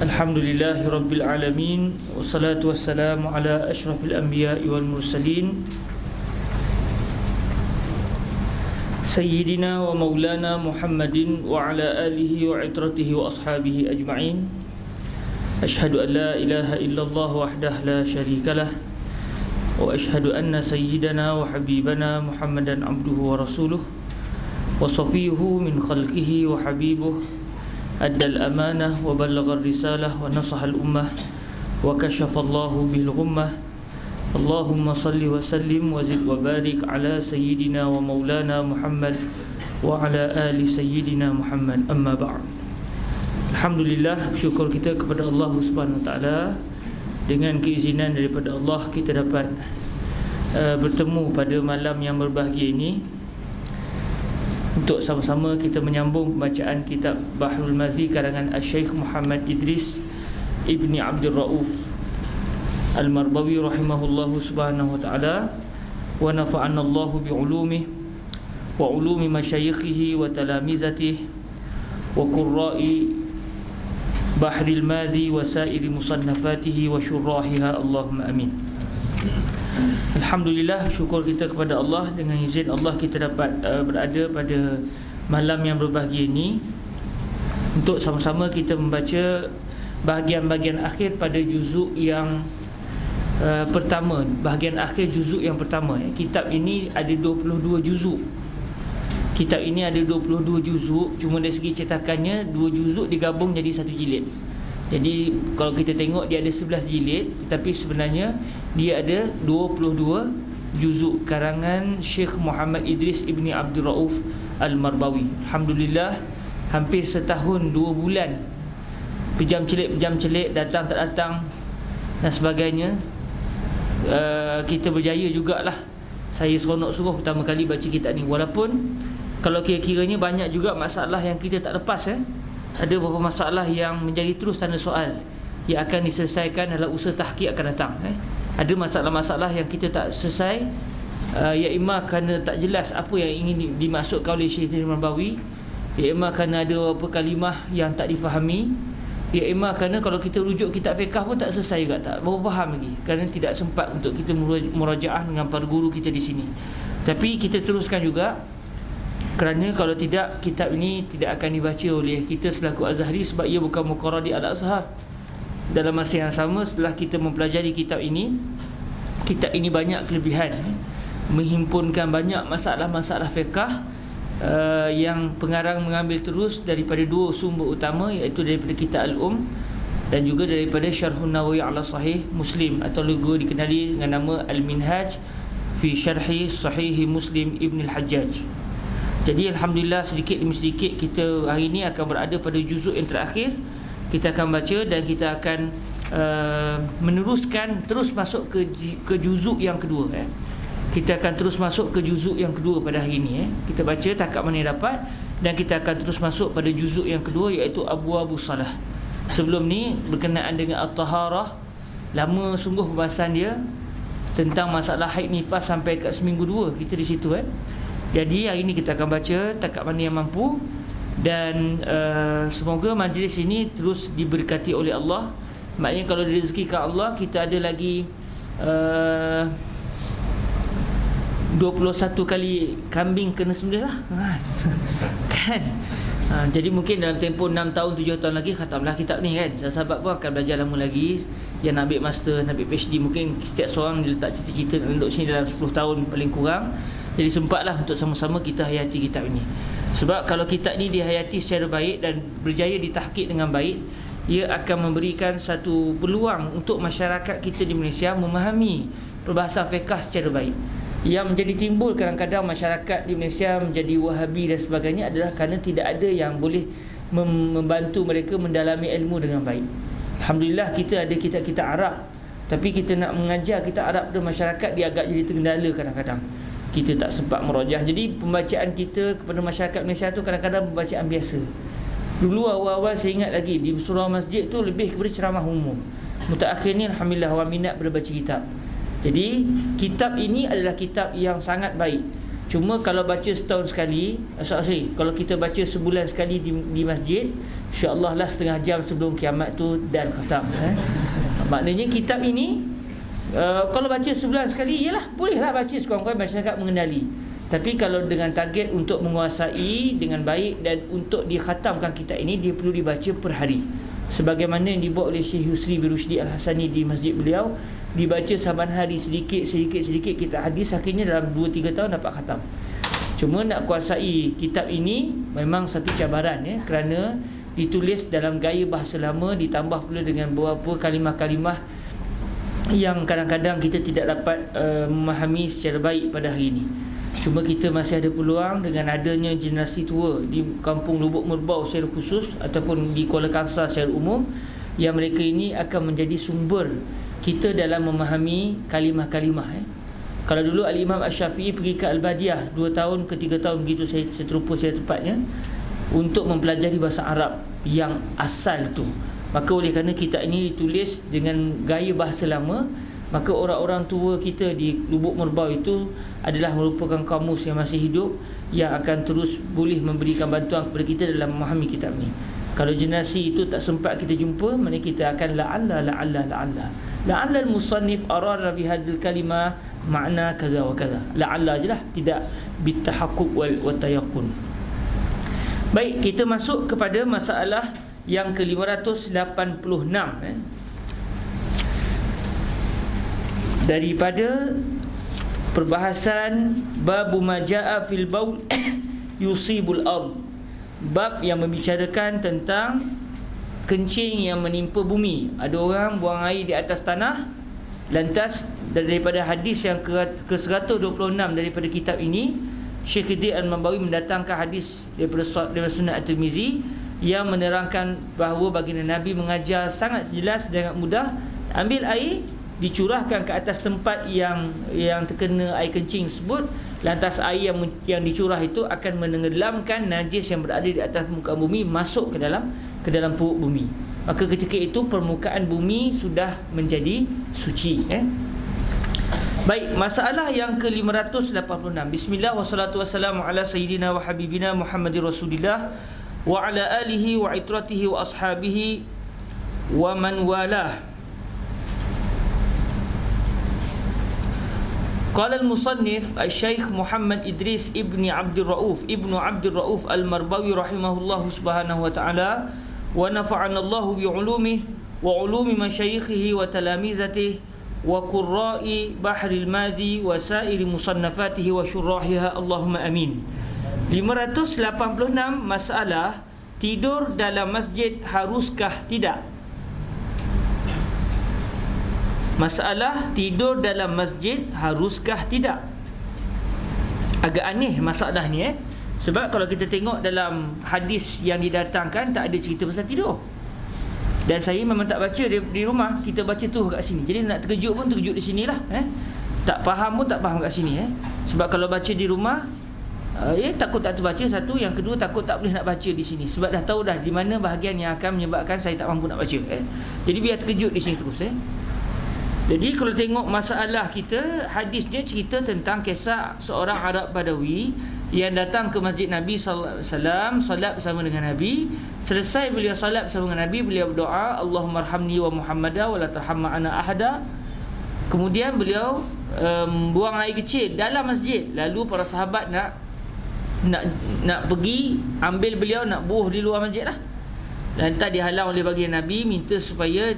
Alhamdulillahi Rabbil Alamin. Wassalatu wassalamu ala ashrafil anbiya'i wal mursalin Sayyidina wa maulana Muhammadin wa ala alihi wa itratihi wa ashabihi ajma'in. Ashhadu an la ilaha illallah wahdah la syarikalah wa ashhadu anna sayyidana wa habibana Muhammadan abduhu wa rasuluh wa safiyuhu min khalqihi wa habibuh أدى الأمانة وبلغ الرسالة ونصح الأمة وكشف الله به الغمة اللهم صل وسلم وزد وبارك على سيدنا ومولانا محمد وعلى آل سيدنا محمد أما بعد. Alhamdulillah, syukur kita kepada Allah Subhanahu Wa Taala. Dengan keizinan daripada Allah, kita dapat bertemu pada malam yang berbahagia ini untuk sama-sama kita menyambung pembacaan kitab Bahrul Mazi karangan Syekh Muhammad Idris Ibni Abdul Rauf Al-Marbawi rahimahullahu subhanahu wa ta'ala, wa nafa'anna Allahu bi'ulumihi wa ulumi masyayikhihi wa talamizatihi wa qurra'i Bahril Mazi wa sairi musannafatihi wa syurrahiha, Allahumma amin. Alhamdulillah, syukur kita kepada Allah. Dengan izin Allah kita dapat berada pada malam yang berbahagia ini untuk sama-sama kita membaca bahagian-bahagian akhir pada juzuk yang pertama. Bahagian akhir juzuk yang pertama. Kitab ini ada 22 juzuk. Kitab ini ada 22 juzuk. Cuma dari segi cetakannya 2 juzuk digabung jadi 1 jilid. Jadi kalau kita tengok dia ada 11 jilid, tetapi sebenarnya dia ada 22 juzuk karangan Syekh Muhammad Idris Ibni Abdul Rauf Al-Marbawi. Alhamdulillah, hampir setahun 2 bulan pejam celik, datang tak datang dan sebagainya, kita berjaya jugalah. Saya seronok sungguh pertama kali baca kitab ni, walaupun kalau kira-kiranya banyak juga masalah yang kita tak lepas. Ada beberapa masalah yang menjadi terus tanda soal yang akan diselesaikan dalam usaha tahqiq akan datang. Ada masalah-masalah yang kita tak selesai, ya imma kerana tak jelas apa yang ingin dimaksudkan oleh Syekh Al-Marbawi, ya imma kerana ada beberapa kalimah yang tak difahami, ya imma kerana kalau kita rujuk kitab fiqh pun tak selesai juga, tak berapa faham lagi, kerana tidak sempat untuk kita murajaah dengan para guru kita di sini. Tapi kita teruskan juga, kerana kalau tidak, kitab ini tidak akan dibaca oleh kita selaku Azhari, sebab ia bukan muqarrar di Al-Azhar. Dalam masa yang sama, setelah kita mempelajari kitab ini banyak kelebihan, menghimpunkan banyak masalah-masalah fiqh yang pengarang mengambil terus daripada 2 sumber utama, iaitu daripada kitab Al-Um dan juga daripada Syarhun Nawawi ala Sahih Muslim, atau logo dikenali dengan nama Al-Minhaj fi Syarhi Sahih Muslim Ibn Al-Hajjaj. Jadi Alhamdulillah, sedikit demi sedikit kita hari ini akan berada pada juzuk yang terakhir. Kita akan baca dan kita akan meneruskan, terus masuk ke juzuk yang kedua. Kita akan terus masuk ke juzuk yang kedua pada hari ini. Kita baca takat mana yang dapat, dan kita akan terus masuk pada juzuk yang kedua, iaitu Abwabus Salah. Sebelum ni berkenaan dengan At-Taharah, lama sungguh pembahasan dia tentang masalah haid nifas sampai kat seminggu 2 kita di situ. Jadi hari ini kita akan baca takat mana yang mampu, dan semoga majlis ini terus diberkati oleh Allah. Maknanya kalau direzekikan Allah, kita ada lagi 21 kali kambing kena sembelih lah. Kan? Jadi mungkin dalam tempoh 6 tahun 7 tahun lagi khatamlah kitab ni kan. Sahabat pun akan belajar lama lagi. Yang nak ambil master, nak ambil PhD, mungkin setiap seorang dia letak cita-cita nak duduk sini dalam 10 tahun paling kurang. Jadi sempatlah untuk sama-sama kita hayati kitab ini. Sebab kalau kitab ini dihayati secara baik dan berjaya ditahqiq dengan baik, ia akan memberikan satu peluang untuk masyarakat kita di Malaysia memahami perbahasan fiqh secara baik. Yang menjadi timbul kadang-kadang masyarakat di Malaysia menjadi Wahabi dan sebagainya adalah kerana tidak ada yang boleh membantu mereka mendalami ilmu dengan baik. Alhamdulillah, kita ada kitab-kitab Arab, tapi kita nak mengajar kitab Arab kepada masyarakat, dia agak jadi tergendala kadang-kadang. Kita tak sempat merajah. Jadi pembacaan kita kepada masyarakat Malaysia tu kadang-kadang pembacaan biasa. Dulu awal-awal saya ingat lagi di surau masjid tu lebih kepada ceramah umum. Mutaakhir ni alhamdulillah orang minat pada baca kitab. Jadi kitab ini adalah kitab yang sangat baik. Cuma kalau baca setahun sekali, kalau kita baca sebulan sekali di masjid, insya-Allah lah setengah jam sebelum kiamat tu dan khatam. Maknanya kitab ini kalau baca sebulan sekali, yalah bolehlah baca sekurang-kurangnya masyarakat mengenali. Tapi kalau dengan target untuk menguasai dengan baik dan untuk dikhatamkan kitab ini, dia perlu dibaca per hari. Sebagaimana yang dibuat oleh Syekh Yusri bin Rushdi Al-Hasani di masjid beliau, dibaca saban hari sedikit kitab hadis, akhirnya dalam 2-3 tahun dapat khatam. Cuma nak kuasai kitab ini memang satu cabaran, kerana ditulis dalam gaya bahasa lama, ditambah pula dengan beberapa kalimah-kalimah yang kadang-kadang kita tidak dapat memahami secara baik pada hari ini. Cuma kita masih ada peluang dengan adanya generasi tua di kampung Lubuk Merbau secara khusus ataupun di Kuala Kangsar secara umum, yang mereka ini akan menjadi sumber kita dalam memahami kalimah-kalimah. Kalau dulu Al-Imam Asy-Syafi'i pergi ke Al-Badiah 2 tahun ke 3 tahun begitu, saya terlupa saya tepatnya, untuk mempelajari bahasa Arab yang asal tu. Maka oleh kerana kitab ini ditulis dengan gaya bahasa lama, maka orang-orang tua kita di Lubuk Merbau itu adalah merupakan kamus yang masih hidup, yang akan terus boleh memberikan bantuan kepada kita dalam memahami kitab ini. Kalau generasi itu tak sempat kita jumpa, maknanya kita akan la'alla al-musannif arara bi hadzal kalimah makna kaza wa kaza. La'alla je lah, tidak bitahaqquq wal tayaqqun. Baik, kita masuk kepada masalah yang ke-586 daripada perbahasan bab majaa fil baul yusibul ard, bab yang membicarakan tentang kencing yang menimpa bumi. Ada orang buang air di atas tanah, lantas daripada hadis yang ke-126 daripada kitab ini, Syekh Khidr Al-Mambawi mendatangkan hadis daripada Sunan At-Tirmizi yang menerangkan bahawa baginda Nabi mengajar sangat jelas dengan mudah, ambil air, dicurahkan ke atas tempat yang terkena air kencing tersebut, lantas air yang dicurah itu akan menenggelamkan najis yang berada di atas muka bumi masuk ke dalam perut bumi. Maka ketika itu permukaan bumi sudah menjadi suci. Baik, masalah yang ke-586. Bismillah wassalatu wassalamu ala sayyidina wa habibina Muhammadir Rasulillah wa ala alihi wa itratihi wa ashabihi wa man walah. Qala al-musannif al-Syekh Muhammad Idris ibni Abdul Rauf al-Marbawi rahimahullahu subhanahu wa ta'ala, wa nafa'ana Allahu bi ulumihi wa ulumi masyayikhihi wa talamizatihi wa qurra'i bahril madhi wa sa'iri musannafatihi wa syurrahiha, Allahumma amin. 586 masalah tidur dalam masjid haruskah tidak? Masalah tidur dalam masjid haruskah tidak? Agak aneh masalah ni sebab kalau kita tengok dalam hadis yang didatangkan, tak ada cerita pasal tidur. Dan saya memang tak baca di rumah, kita baca tu kat sini. Jadi nak terkejut pun terkejut di sinilah. Tak faham pun tak faham kat sini. Sebab kalau baca di rumah, takut tak terbaca satu, yang kedua takut tak boleh nak baca di sini. Sebab dah tahu dah di mana bahagian yang akan menyebabkan saya tak mampu nak baca. Jadi biar terkejut di sini terus. Jadi kalau tengok masalah kita, hadisnya cerita tentang kisah seorang Arab Badawi yang datang ke masjid Nabi sallallahu alaihi wasallam, salat bersama dengan Nabi. Selesai beliau salat bersama dengan Nabi, beliau berdoa, Allahumma arhamni wa Muhammadan wa la tarham ma'ana ahada. Kemudian beliau buang air kecil dalam masjid. Lalu para sahabat nak pergi ambil beliau, nak buah di luar masjid lah. Lantas dihalang oleh baginda Nabi, minta supaya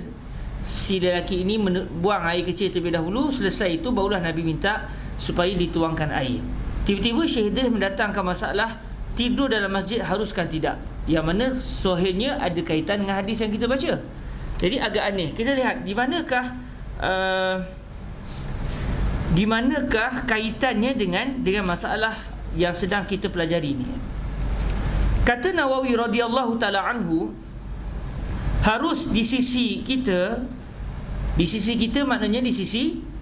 si lelaki ini buang air kecil terlebih dahulu. Selesai itu barulah Nabi minta supaya dituangkan air. Tiba-tiba Syekh Idris mendatangkan masalah tidur dalam masjid haruskan tidak, yang mana sahihnya ada kaitan dengan hadis yang kita baca. Jadi agak aneh. Kita lihat di manakah kaitannya dengan masalah yang sedang kita pelajari ini. Kata Nawawi radhiyallahu taala anhu, harus di sisi kita maknanya di sisi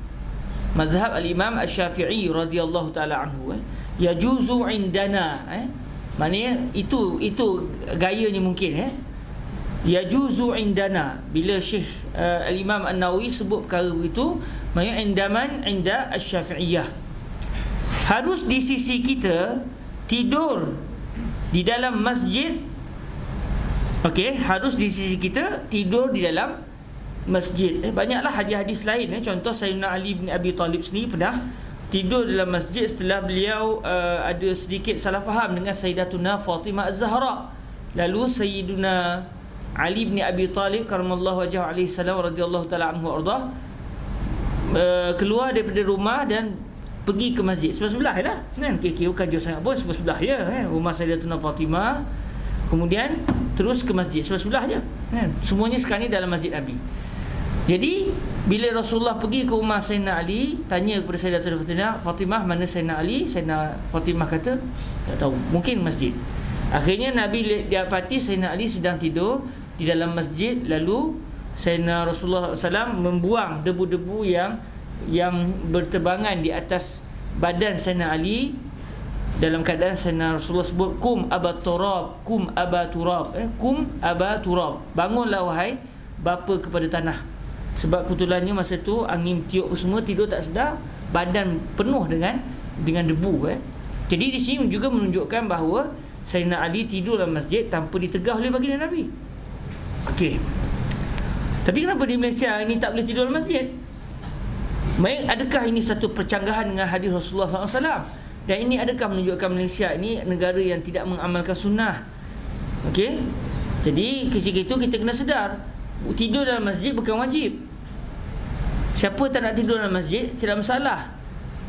mazhab al-Imam Asy-Syafi'i radhiyallahu taala anhu, yajuzu indana, maknanya itu gayanya mungkin, yajuzu indana. Bila Syekh al-Imam An-Nawawi sebut perkara itu, maknanya inda Asy-Syafi'iyah, harus di sisi kita tidur di dalam masjid. Okey, harus di sisi kita tidur di dalam masjid. Banyaklah hadis-hadis lain. Contoh Sayyidina Ali bin Abi Talib sendiri pernah tidur dalam masjid setelah beliau ada sedikit salah faham dengan Sayyidatuna Fatimah Az-Zahra. Lalu Sayyiduna Ali bin Abi Talib karamallahu wajhahu alaihi salam radhiyallahu taala anhu ardah keluar daripada rumah dan pergi ke masjid. Sebelah-sebelah lah kan, kira-kira bukan jauh sangat pun, sebelah-sebelah je kan, rumah Sayyidatuna Fatimah, kemudian terus ke masjid, sebelah-sebelah je kan. Semuanya sekarang ni dalam masjid Nabi. Jadi bila Rasulullah pergi ke rumah Sayyidina Ali, tanya kepada Sayyidatuna Fatimah, mana Sayyidina Ali? Sayyidina Fatimah kata tak tahu, mungkin masjid. Akhirnya Nabi dapati Sayyidina Ali sedang tidur di dalam masjid. Lalu Sayyidina Rasulullah SAW membuang debu-debu yang berterbangan di atas badan Sayyidina Ali, dalam keadaan Sayyidina Rasulullah sebut kum aba turab, kum aba turab, kum aba turab, bangunlah wahai bapa kepada tanah. Sebab kebetulannya masa tu angin tiup semua, tidur tak sedar, badan penuh dengan debu Jadi di sini juga menunjukkan bahawa Sayyidina Ali tidur dalam masjid tanpa ditegah oleh baginda Nabi. Okey. Tapi kenapa di Malaysia ini tak boleh tidur dalam masjid? Baik, adakah ini satu percanggahan dengan hadis Rasulullah SAW? Dan ini adakah menunjukkan Malaysia ini negara yang tidak mengamalkan sunnah? Okey. Jadi ketika itu kita kena sedar, tidur dalam masjid bukan wajib. Siapa tak nak tidur dalam masjid, tidak masalah.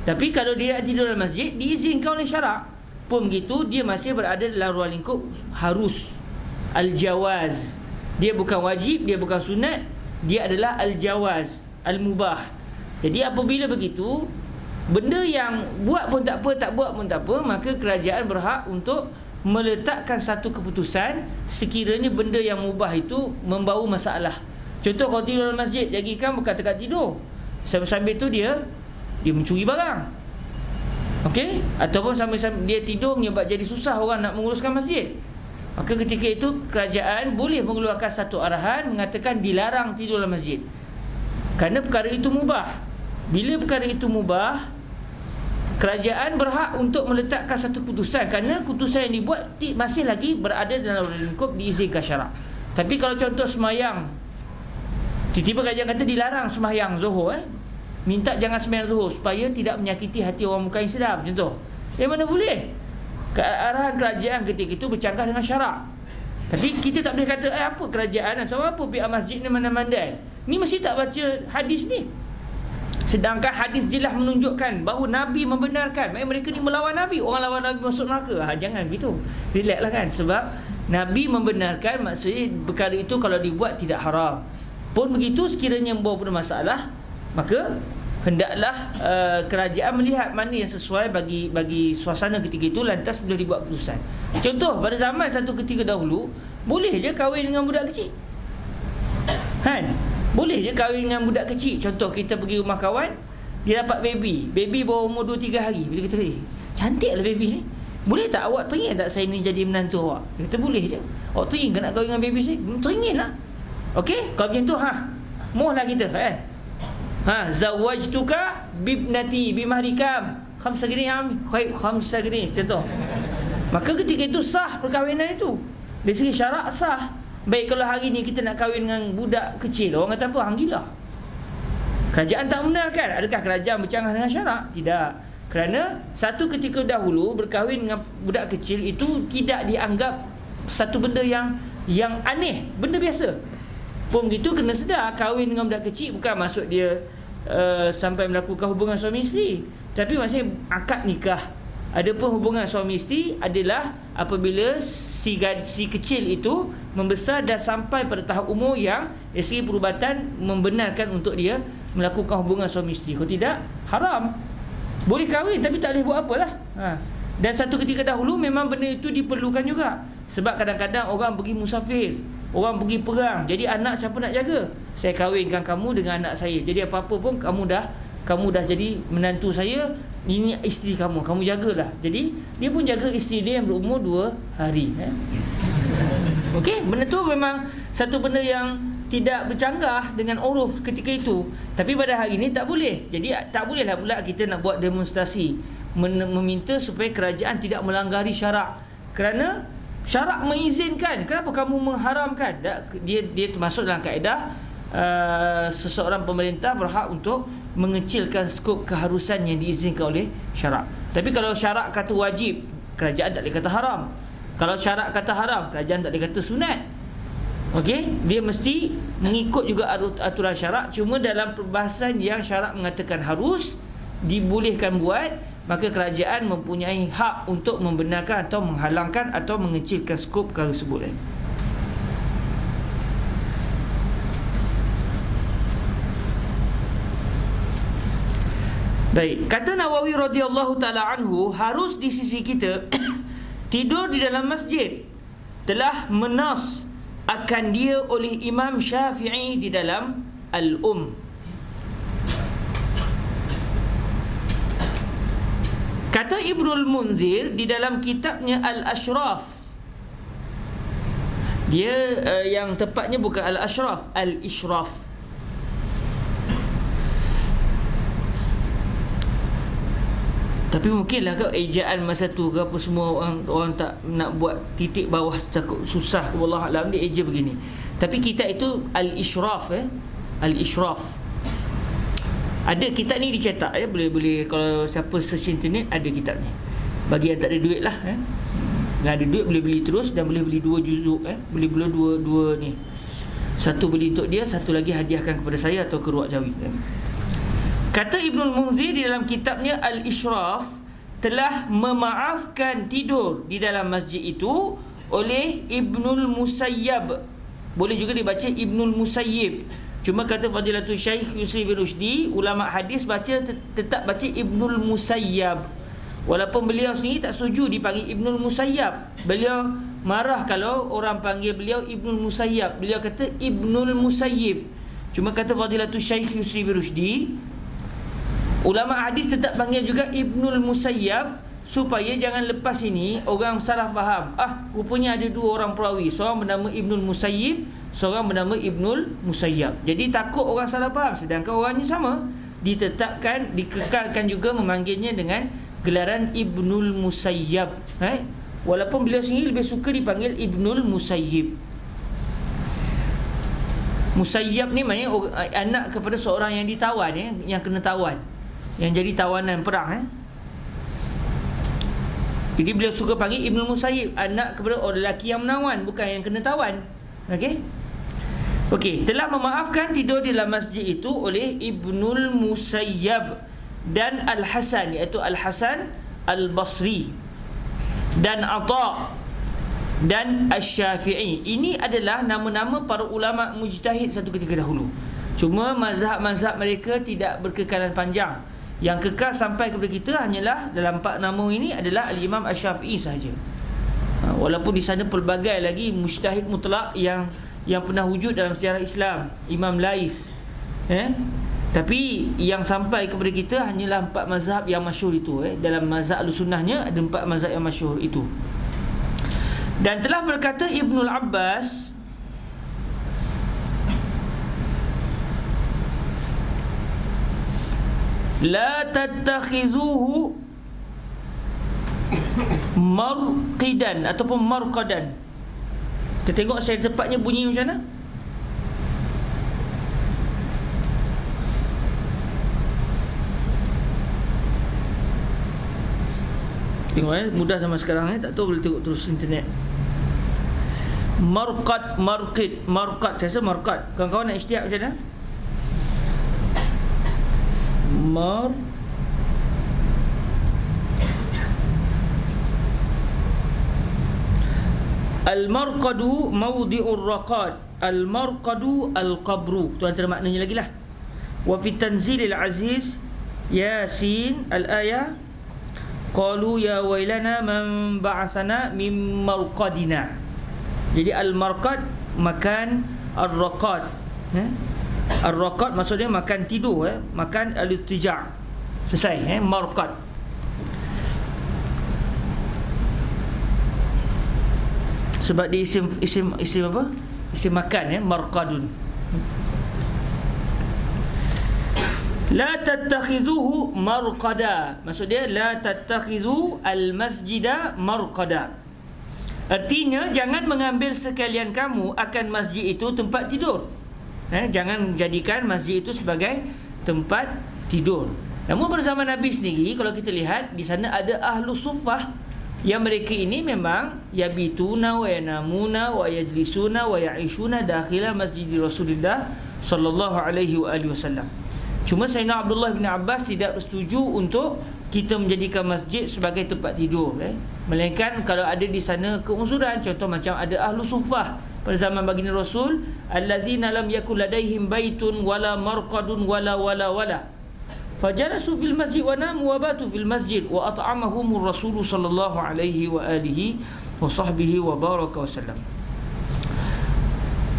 Tapi kalau dia nak tidur dalam masjid, diizinkan oleh syarak. Pun begitu, dia masih berada dalam ruang lingkup harus, al-jawaz. Dia bukan wajib, dia bukan sunat, dia adalah al-jawaz, al-mubah. Jadi apabila begitu, benda yang buat pun tak apa, tak buat pun tak apa, maka kerajaan berhak untuk meletakkan satu keputusan sekiranya benda yang mubah itu membawa masalah. Contoh, kalau tidur dalam masjid, jadikan bukan dekat tidur, sambil-sambil tu dia mencuri barang. Okey? Ataupun sambil-sambil dia tidur menyebab jadi susah orang nak menguruskan masjid. Maka ketika itu kerajaan boleh mengeluarkan satu arahan mengatakan dilarang tidur dalam masjid, kerana perkara itu mubah. Bila perkara itu mubah, kerajaan berhak untuk meletakkan satu keputusan, kerana keputusan yang dibuat masih lagi berada dalam lingkup diizinkan syarak. Tapi kalau contoh semayang, tiba-tiba kerajaan kata dilarang semayang Zuhur, minta jangan semayang Zuhur supaya tidak menyakiti hati orang bukan Islam, contoh, mana boleh? Arahan kerajaan ketika itu bercanggah dengan syarak. Tapi kita tak boleh kata apa kerajaan atau apa pihak masjid ni mana-mandai, ni mesti tak baca hadis ni. Sedangkan hadis jelas menunjukkan bahawa Nabi membenarkan. Mereka ni melawan Nabi, orang lawan Nabi masuk neraka. Jangan begitu, relax lah kan. Sebab Nabi membenarkan, maksudnya perkara itu kalau dibuat tidak haram. Pun begitu, sekiranya membawa pada masalah, maka hendaklah kerajaan melihat mana yang sesuai bagi suasana ketika itu, lantas boleh dibuat keputusan. Contoh, pada zaman satu ketika dahulu, boleh je kahwin dengan budak kecil kan? Boleh je kahwin dengan budak kecil. Contoh, kita pergi rumah kawan, dia dapat baby baru umur 2-3 hari. Bila kita kata, cantik lah baby ni, boleh tak awak teringin tak saya ni jadi menantu awak? Dia kata boleh je. Awak teringin kan nak kahwin dengan baby saya? Teringin lah. Okey, kalau macam tu, moh lah kita kan. Zawajtuka bibnati bimahrikam khamsa dirham, khamsa dirham, contoh. Maka ketika itu sah perkahwinan itu. Dari segi syarak sah. Baik kalau hari ni kita nak kahwin dengan budak kecil, orang kata apa? Hang gila. Kerajaan tak membenarkan. Adakah kerajaan bercanggah dengan syarak? Tidak. Kerana satu ketika dahulu berkahwin dengan budak kecil itu tidak dianggap satu benda yang aneh, benda biasa. Pun begitu, kena sedar kahwin dengan budak kecil bukan maksud dia sampai melakukan hubungan suami isteri, tapi masih akad nikah. Adapun hubungan suami isteri adalah apabila si kecil itu membesar dan sampai pada tahap umur yang dari segi perubatan membenarkan untuk dia melakukan hubungan suami isteri. Kalau tidak, haram. Boleh kahwin tapi tak boleh buat apalah. Dan satu ketika dahulu memang benda itu diperlukan juga. Sebab kadang-kadang orang pergi musafir, orang pergi perang, jadi anak siapa nak jaga? Saya kahwinkan kamu dengan anak saya, jadi apa-apa pun kamu dah jadi menantu saya, ini isteri kamu jagalah. Jadi dia pun jaga isteri dia yang berumur 2 hari. Okey, benda tu memang satu benda yang tidak bercanggah dengan uruf ketika itu. Tapi pada hari ini tak boleh. Jadi tak bolehlah pula kita nak buat demonstrasi meminta supaya kerajaan tidak melanggari syarak. Kerana syarak mengizinkan, kenapa kamu mengharamkan? Dia termasuk dalam kaedah seseorang pemerintah berhak untuk mengecilkan skop keharusan yang diizinkan oleh syarak. Tapi kalau syarak kata wajib, kerajaan tak boleh kata haram. Kalau syarak kata haram, kerajaan tak boleh kata sunat. Okey, dia mesti mengikut juga aturan syarak. Cuma dalam perbahasan yang syarak mengatakan harus dibolehkan buat, maka kerajaan mempunyai hak untuk membenarkan atau menghalangkan atau mengecilkan skop perkara tersebut. Baik, kata Nawawi radhiyallahu taala anhu, harus di sisi kita tidur di dalam masjid telah menas akan dia oleh Imam Syafi'i di dalam Kata Ibnul Munzir di dalam kitabnya Al-Ashraf, dia yang tepatnya bukan Al-Ashraf, Al-Ishraf. Tapi mungkinlah ke ejaan masa tu ke apa, semua orang tak nak buat titik bawah, takut susah ke, wallahu alam, dia eja begini. Tapi kitab itu Al-Ishraf, Al-Ishraf. Ada kitab ni dicetak, boleh kalau siapa search internet ada kitab ni. Bagi yang tak ada duit lah, yang ada duit boleh beli terus, dan boleh beli 2 juzuk, boleh beli dua ni. Satu beli untuk dia, satu lagi hadiahkan kepada saya atau ke Ruak Jawi. Kata Ibnul Munzir di dalam kitabnya Al-Ishraf, telah memaafkan tidur di dalam masjid itu oleh Ibnul Musayyab. Boleh juga dibaca Ibnul Musayyib. Cuma kata Fadilatul Syekh Yusri bin Rushdi, ulama hadis tetap baca Ibnul Musayyab. Walaupun beliau sendiri tak setuju dipanggil Ibnul Musayyab. Beliau marah kalau orang panggil beliau Ibnul Musayyab. Beliau kata Ibnul Musayyib. Cuma kata Fadilatul Syekh Yusri bin Rushdi, ulama hadis tetap panggil juga Ibnul Musayyab, supaya jangan lepas ini orang salah faham. Rupanya ada 2 orang perawi, seorang bernama Ibnul Musayyib, seorang bernama Ibnul Musayyab. Jadi takut orang salah faham, sedangkan orangnya sama. Ditetapkan, dikekalkan juga memanggilnya dengan gelaran Ibnul Musayyab. Walaupun beliau sendiri lebih suka dipanggil Ibnul Musayyib. Musayyab ni maknanya anak kepada seorang yang ditawan, yang kena tawan, yang jadi tawanan perang. Jadi beliau suka panggil Ibnul Musayyib, anak kepada orang lelaki yang menawan, bukan yang kena tawan. Okey, telah memaafkan tidur di dalam masjid itu oleh Ibnul Musayyab dan Al-Hasan, iaitu Al-Hasan Al-Basri, dan Atha dan Asy-Syafi'i. Ini adalah nama-nama para ulama mujtahid satu ketika dahulu. Cuma mazhab-mazhab mereka tidak berkekalan panjang. Yang kekal sampai kepada kita hanyalah dalam 4 nama ini adalah Al-Imam Asy-Syafi'i sahaja. Walaupun di sana pelbagai lagi mujtahid mutlak yang pernah wujud dalam sejarah Islam, Imam Lais. Tapi yang sampai kepada kita hanyalah 4 mazhab yang masyhur itu. Dalam mazhab Ahlussunnahnya ada 4 mazhab yang masyhur itu. Dan telah berkata Ibnul Abbas, la tattakhizuhu marqidan ataupun marqadan. Kita tengok saya tepatnya bunyi macam mana. Tengok mudah sama sekarang tak tahu, boleh tengok terus internet. Marqad, marqid, marqad, saya rasa marqad. Kawan-kawan nak isytihad macam mana? Al-marqadu mawdi'ur raqad, al-marqadu al-qabru. Tu antara maknanya lagi lah. Wa fi tanzilil aziz Yasin al-ayah, qalu ya wailana man ba'athana min marqadina. Jadi al-marqad makan ar-raqad. Ar-raqad maksudnya makan tidur, makan al-ittija'. Selesai, marqad. Sebab dia isim apa? Isim makan, marqadun. La tattakhizuhu marqada. Maksud dia la tattakhizu al-masjida marqada. Artinya jangan mengambil sekalian kamu akan masjid itu tempat tidur. Jangan jadikan masjid itu sebagai tempat tidur. Namun pada zaman Nabi sendiri, kalau kita lihat di sana ada ahlu suffah, yang mereka ini memang yabituna wa yanamuna wa yajlisuna wa ya'ishuna dakhila masjid Rasulullah sallallahu alaihi wa alihi wasallam. Cuma Sayyidina Abdullah bin Abbas tidak bersetuju untuk kita menjadikan masjid sebagai tempat tidur, melainkan kalau ada di sana keunzuran. Contoh macam ada ahlu suffah pada zaman baginda Rasul, allazina lam yakul ladaihim baitun wala marqadun wala fajalasu fil masjid wa namu wa batu fil masjid wa at'amahumur rasul sallallahu alaihi wa alihi wa sahbihi wa baraka wasallam.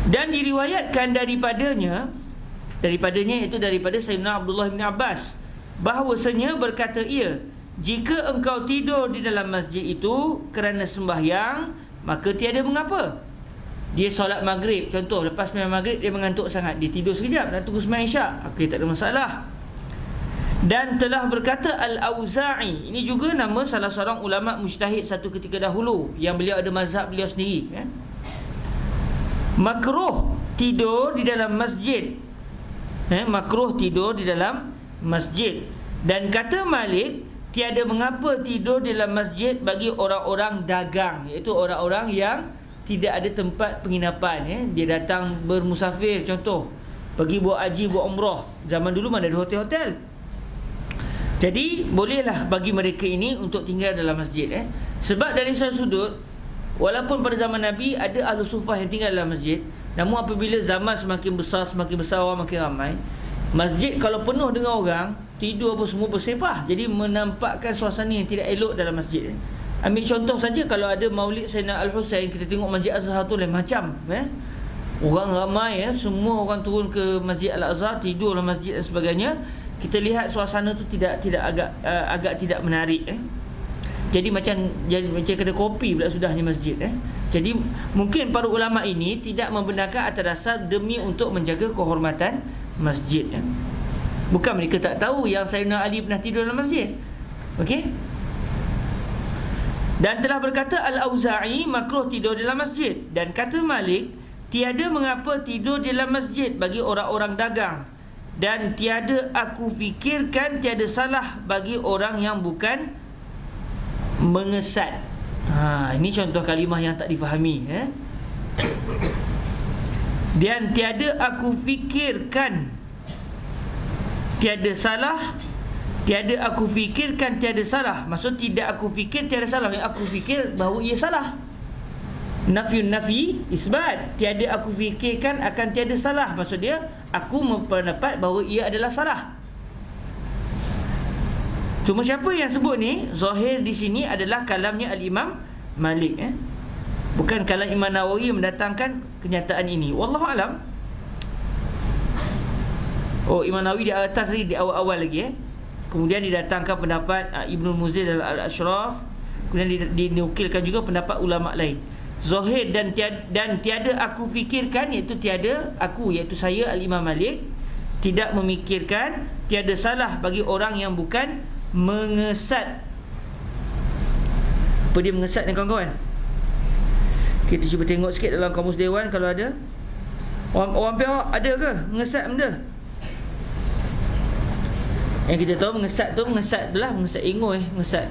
Dan diriwayatkan daripadanya iaitu daripada Sayyidina Abdullah bin Abbas, bahawasanya berkata ia, jika engkau tidur di dalam masjid itu kerana sembahyang, maka tiada mengapa. Dia solat maghrib, contoh lepas sembahyang maghrib dia mengantuk sangat, dia tidur sekejap nak tunggu sembahyang isyak, okey, tak ada masalah. Dan telah berkata Al-Auza'i, ini juga nama salah seorang ulama mujtahid satu ketika dahulu, yang beliau ada mazhab beliau sendiri, makruh tidur di dalam masjid, makruh tidur di dalam masjid. Dan kata Malik, tiada mengapa tidur di dalam masjid bagi orang-orang dagang, iaitu orang-orang yang tidak ada tempat penginapan, dia datang bermusafir, contoh pergi buat haji, buat umrah. Zaman dulu mana ada hotel-hotel, jadi bolehlah bagi mereka ini untuk tinggal dalam masjid. Sebab dari satu sudut, walaupun pada zaman Nabi ada ahlu sufah yang tinggal dalam masjid, namun apabila zaman semakin besar, orang makin ramai, masjid kalau penuh dengan orang, tidur apa semua bersepah, jadi menampakkan suasana yang tidak elok dalam masjid. Ambil contoh saja, kalau ada maulid Sayyidina Al-Husain, kita tengok Masjid Azhar tu lain macam, orang ramai, semua orang turun ke Masjid Al-Azhar, tidur dalam masjid dan sebagainya. Kita lihat suasana tu tidak agak tidak menarik. Jadi macam kedai kopi pula sudahnya masjid. Jadi mungkin para ulama ini tidak membenarkan atas dasar demi untuk menjaga kehormatan masjid. Bukan mereka tak tahu yang Sayyidina Ali pernah tidur dalam masjid. Okey. Dan telah berkata Al-Auza'i, makruh tidur dalam masjid. Dan kata Malik, tiada mengapa tidur dalam masjid bagi orang-orang dagang. Dan tiada aku fikirkan tiada salah bagi orang yang bukan mengesat. Ini contoh kalimah yang tak difahami. Dan tiada aku fikirkan tiada salah. Tiada aku fikirkan tiada salah. Maksud tidak aku fikir tiada salah, yang aku fikir bahawa ia salah. Nafyun nafi isbat. Tiada aku fikirkan akan tiada salah, maksud dia aku berpendapat bahawa ia adalah salah. Cuma siapa yang sebut ni, zahir di sini adalah kalamnya Al-Imam Malik, bukan kalam Imam Nawawi yang mendatangkan kenyataan ini. Wallahu alam. Imam Nawawi di atas lagi, di awal-awal lagi, kemudian didatangkan pendapat Ibnu Muzir dan Al-Ashraf, kemudian dinukilkan juga pendapat ulama lain. Zahir dan tiada aku fikirkan, iaitu tiada aku, iaitu saya Al-Imam Malik, tidak memikirkan tiada salah bagi orang yang bukan mengesat. Apa dia mengesat ni kawan-kawan? Kita cuba tengok sikit dalam kamus dewan kalau ada. Orang Perak ada ke mengesat benda? Yang kita tahu mengesat tu lah mengesat ingoi, mengesat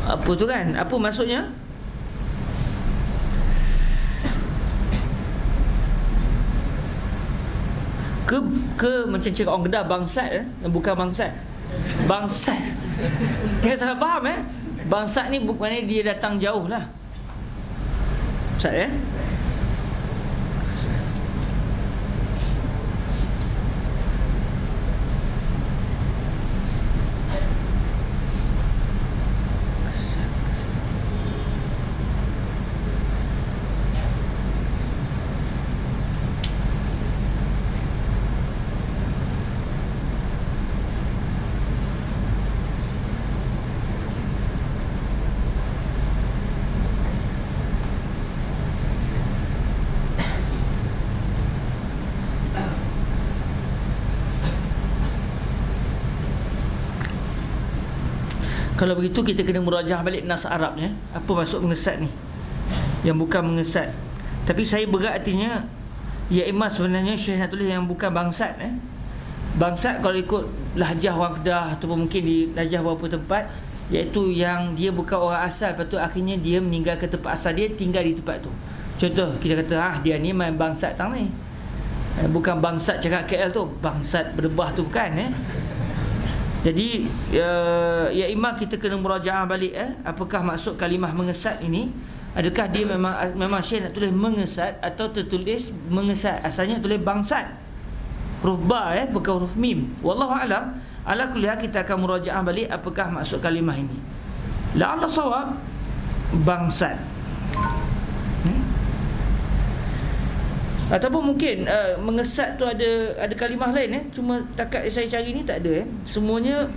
apa tu kan? Apa maksudnya? Ke macam cakap orang Kedah bangsat, bukan bangsat. Bangsat. Jangan salah faham, bangsat ni bukannya dia datang jauh lah. Bangsat, Kalau begitu kita kena murajaah balik nas Arabnya. Apa maksud mengesat ni? Yang bukan mengesat. Tapi saya berat artinya, ya imam sebenarnya Syekh nak tulis yang bukan bangsat. Bangsat kalau ikut lahjah orang Kedah ataupun mungkin di lahjah beberapa tempat, iaitu yang dia bukan orang asal, lepas tu akhirnya dia meninggal ke tempat asal dia, tinggal di tempat tu. Contoh kita kata dia ni main bangsat tang ni. Bukan bangsat cakap KL tu, bangsat berbah tu bukan. Jadi ya imam kita kena murajaah balik apakah maksud kalimah mengesat ini. Adakah dia memang Syekh nak tulis mengesat atau tertulis mengesat? Asalnya tulis bangsat, huruf ba bukan huruf mim. Wallahu alam. Ala kulli hal kita akan murajaah balik apakah maksud kalimah ini. La'alla sawab bangsat. Ataupun mungkin mengesat tu ada kalimah lain cuma takat saya cari ni tak ada semuanya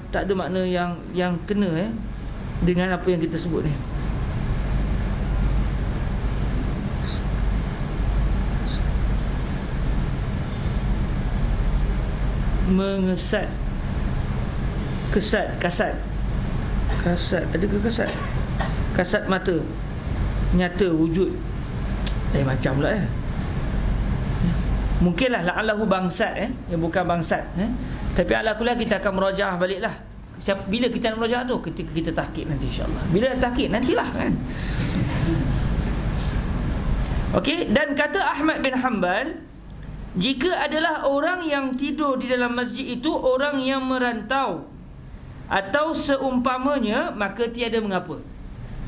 tak ada makna yang kena dengan apa yang kita sebut ni. Mengesat, kasat, adakah kasat? Kasat mata, nyata wujud, lain macam pula mungkinlah la'allahu bangsat yang bukan bangsat tapi ala kulli kita akan murajaah baliklah. Bila kita nak murajaah tu? Ketika kita tahqiq nanti insya-Allah. Bila tahqiq nantilah kan. Okey, dan kata Ahmad bin Hanbal, jika adalah orang yang tidur di dalam masjid itu orang yang merantau atau seumpamanya, maka tiada mengapa.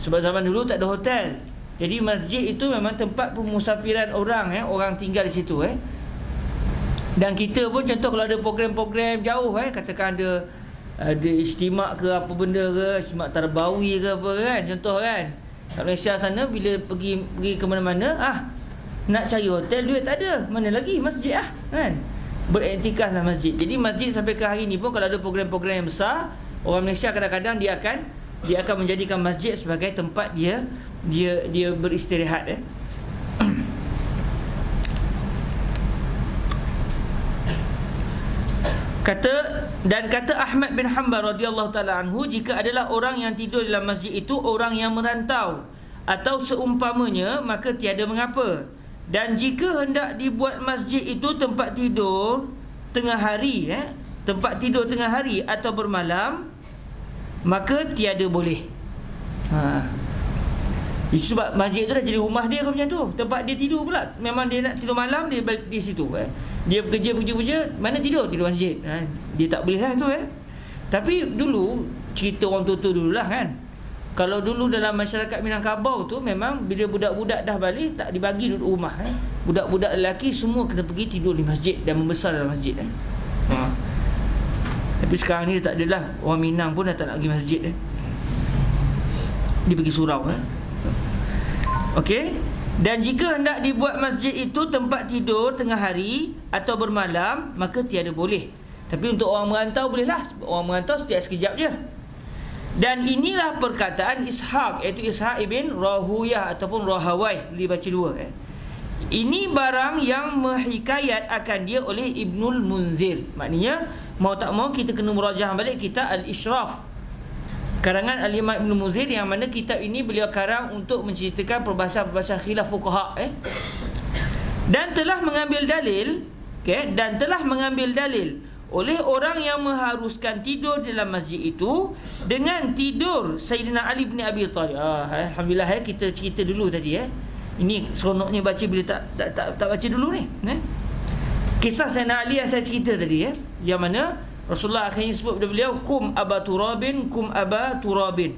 Sebab zaman dulu tak ada hotel. Jadi masjid itu memang tempat pemusafiran orang orang tinggal di situ Dan kita pun contoh kalau ada program-program jauh katakan ada istimak ke apa benda ke, istimak tarbawi ke apa kan, contoh kan. Kat Malaysia sana bila pergi ke mana-mana nak cari hotel duit tak ada, mana lagi masjid kan. Beriktikaf lah masjid. Jadi masjid sampai ke hari ni pun kalau ada program-program yang besar, orang Malaysia kadang-kadang dia akan menjadikan masjid sebagai tempat dia beristirahat Kata Ahmad bin Hanbal radhiyallahu taala anhu, jika adalah orang yang tidur dalam masjid itu orang yang merantau atau seumpamanya, maka tiada mengapa. Dan jika hendak dibuat masjid itu tempat tidur tengah hari tempat tidur tengah hari atau bermalam, maka tiada boleh. Itu sebab masjid tu dah jadi rumah dia ke macam tu, tempat dia tidur pula. Memang dia nak tidur malam, dia di situ Dia bekerja, mana tidur masjid dia tak boleh lah tu Tapi dulu, cerita orang tua-tua dululah kan, kalau dulu dalam masyarakat Minangkabau tu memang bila budak-budak dah balik tak dibagi duduk rumah budak-budak lelaki semua kena pergi tidur di masjid dan membesar dalam masjid Tapi sekarang ni tak adalah. Orang Minang pun dah tak nak pergi masjid dia pergi surau Okey. Dan jika hendak dibuat masjid itu tempat tidur tengah hari atau bermalam, maka tiada boleh. Tapi untuk orang merantau bolehlah. Orang merantau setiap sekejap je. Dan inilah perkataan Ishaq, iaitu Ishaq ibn Rahuyah ataupun Rahawai, boleh baca dua Ini barang yang menghikayat akan dia oleh Ibnul Munzir. Maknanya mau tak mau kita kena murajaah balik kitab Al-Ishraf karangan Al-Imam Ibn Munzir, yang mana kitab ini beliau karang untuk menceritakan perbahasan-perbahasan khilaf fuqaha dan telah mengambil dalil oleh orang yang mengharuskan tidur dalam masjid itu dengan tidur Sayyidina Ali bin Abi Thalib. Alhamdulillah kita cerita dulu tadi Ini seronoknya baca bila tak baca dulu ni kisah Sayyidina Ali yang saya cerita tadi yang mana Rasulullah akhirnya sebut kepada beliau, kum aba turabin, kum aba turabin.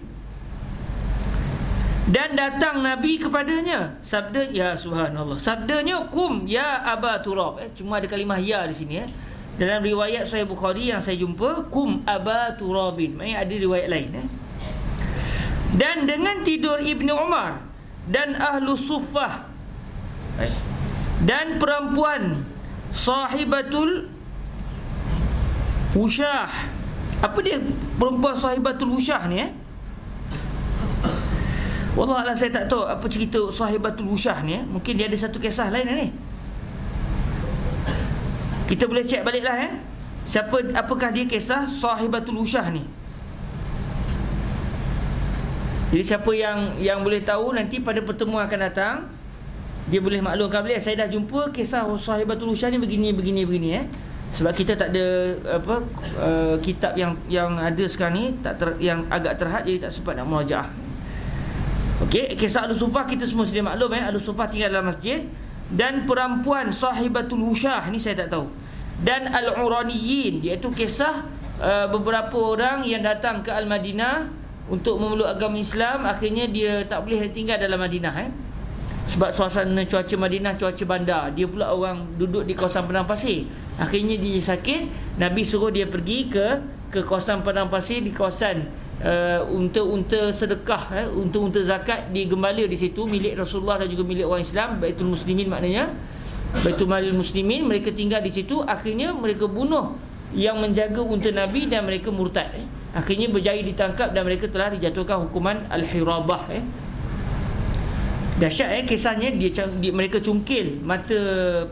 Dan datang Nabi kepadanya, sabdanya kum ya aba turab. Cuma ada kalimah ya di sini Dalam riwayat Sahih Bukhari yang saya jumpa, kum aba turabin. Maksudnya ada riwayat lain Dan dengan tidur Ibnu Umar dan ahlu suffah dan perempuan sahibatul Wusyah. Apa dia perempuan sahibatul wusyah ni Wallahualam saya tak tahu apa cerita sahibatul wusyah ni Mungkin dia ada satu kisah lain ni. Kita boleh cek baliklah apakah dia kisah sahibatul wusyah ni. Jadi siapa yang boleh tahu, nanti pada pertemuan akan datang dia boleh maklumkan beliau, saya dah jumpa kisah Sahibatul Usyah ni begini. Sebab kita tak ada kitab yang ada sekarang ni, yang agak terhad, jadi tak sempat nak murajaah. Okey, kisah Ahlus Suffah kita semua sedia maklum. Ahlus Suffah tinggal dalam masjid. Dan perempuan Sahibatul Usyah ni saya tak tahu. Dan Al-Uraniyin, iaitu kisah beberapa orang yang datang ke Al-Madinah untuk memeluk agama Islam. Akhirnya dia tak boleh tinggal dalam Madinah, sebab suasana cuaca Madinah cuaca bandar. Dia pula orang duduk di kawasan padang pasir. Akhirnya dia sakit. Nabi suruh dia pergi ke kawasan padang pasir, di kawasan unta-unta sedekah, unta-unta zakat digembala di situ, milik Rasulullah dan juga milik orang Islam, Baitul Muslimin maknanya, Baitul Malil Muslimin. Mereka tinggal di situ. Akhirnya mereka bunuh yang menjaga unta Nabi dan mereka murtad. Akhirnya berjaya ditangkap dan mereka telah dijatuhkan hukuman Al-Hirabah. Dahsyat kisahnya. Mereka cungkil mata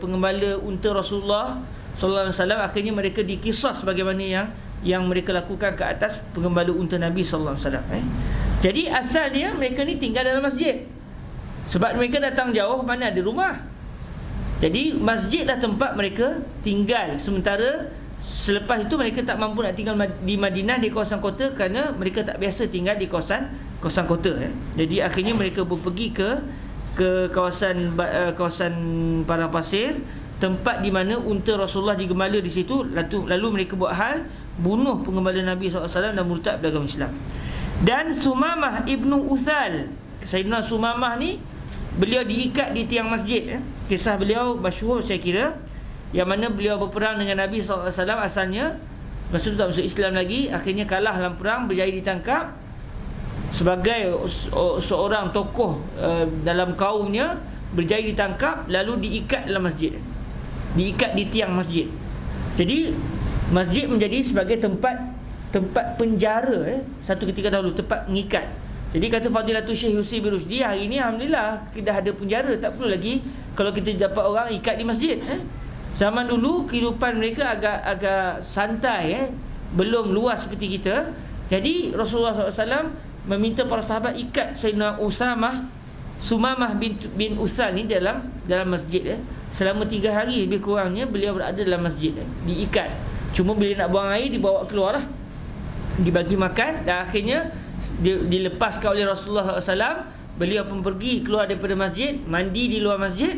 pengembala unta Rasulullah sallallahu alaihi wasallam. Akhirnya mereka dikisas bagaimana yang mereka lakukan ke atas pengembala unta Nabi sallallahu alaihi wasallam. Jadi asalnya mereka ni tinggal dalam masjid. Sebab mereka datang jauh, mana ada rumah. Jadi masjidlah tempat mereka tinggal. Sementara selepas itu mereka tak mampu nak tinggal di Madinah, di kawasan kota, kerana mereka tak biasa tinggal di kawasan kota. Jadi akhirnya mereka pergi ke kawasan padang pasir, tempat di mana unta Rasulullah digembala di situ. Lalu mereka buat hal bunuh pengembala Nabi SAW dan murtad beragama Islam. Dan Sumamah ibnu Uthal, Sayyidina Sumamah ni, beliau diikat di tiang masjid. Kisah beliau masyhur saya kira, yang mana beliau berperang dengan Nabi SAW asalnya. Masa tu tak masuk Islam lagi. Akhirnya kalah dalam perang, berjaya ditangkap sebagai seorang tokoh dalam kaumnya. Berjaya ditangkap, lalu diikat dalam masjid, diikat di tiang masjid. Jadi masjid menjadi sebagai tempat penjara satu ketika dahulu, tempat mengikat. Jadi kata Fadilatul Syekh Yusri bin Rusdi, hari ni alhamdulillah dah ada penjara, tak perlu lagi kalau kita dapat orang ikat di masjid. Zaman dulu kehidupan mereka agak santai, belum luas seperti kita. Jadi Rasulullah SAW meminta para sahabat ikat Sayyidina Sumamah bin Uthal ni dalam masjid. Selama 3 hari lebih kurangnya beliau berada dalam masjid, diikat. Cuma bila nak buang air dibawa keluar lah, dibagi makan, dan akhirnya dilepaskan oleh Rasulullah SAW. Beliau pun pergi keluar daripada masjid, mandi di luar masjid,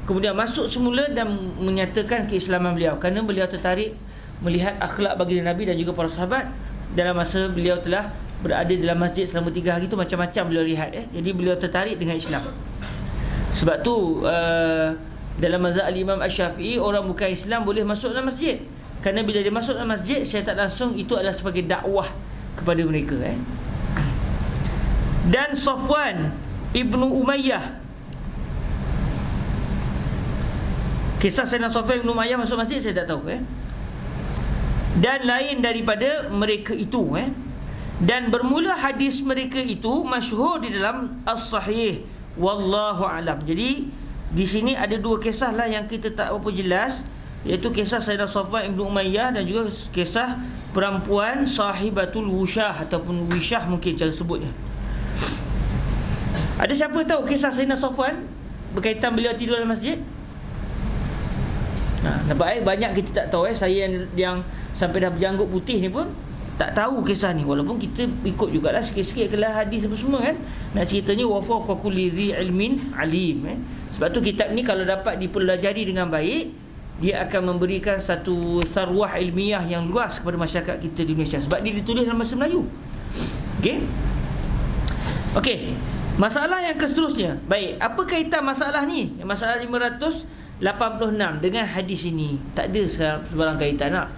kemudian masuk semula dan menyatakan keislaman beliau, kerana beliau tertarik melihat akhlak baginda Nabi dan juga para sahabat. Dalam masa beliau telah berada dalam masjid selama 3 hari tu, macam-macam beliau lihat. Jadi beliau tertarik dengan Islam. Sebab tu dalam mazhab Imam Asy-Syafi'i, orang bukan Islam boleh masuk dalam masjid, kerana bila dia masuk dalam masjid secara tak langsung itu adalah sebagai dakwah kepada mereka. Dan Safwan ibnu Umayyah, kisah Sayyidina Safwan ibnu Umayyah masuk masjid saya tak tahu. Dan lain daripada mereka itu. Dan bermula hadis mereka itu masyhur di dalam As-Sahih, wallahu alam. Jadi di sini ada 2 kisah lah yang kita tak apa jelas, iaitu kisah Sayyidina Safwan ibnu Umayyah dan juga kisah perempuan Sahibatul Usyah ataupun Wisyah mungkin cara sebutnya. Ada siapa tahu kisah Sayyidina Safwan berkaitan beliau tidur dalam masjid? Nampak banyak kita tak tahu. Saya yang sampai dah berjanggut putih ni pun tak tahu kisah ni, walaupun kita ikut jugalah sikit-sikit kelas hadis apa semua kan. Nak ceritanya wa fawqa kulli zi ilmin alim. Sebab tu kitab ni kalau dapat dipelajari dengan baik, dia akan memberikan satu sarwah ilmiah yang luas kepada masyarakat kita di Indonesia, sebab dia ditulis dalam bahasa Melayu. Okey. Masalah yang seterusnya. Baik, apa kaitan masalah ni? Masalah 586 dengan hadis ini. Tak ada sebarang kaitan tak?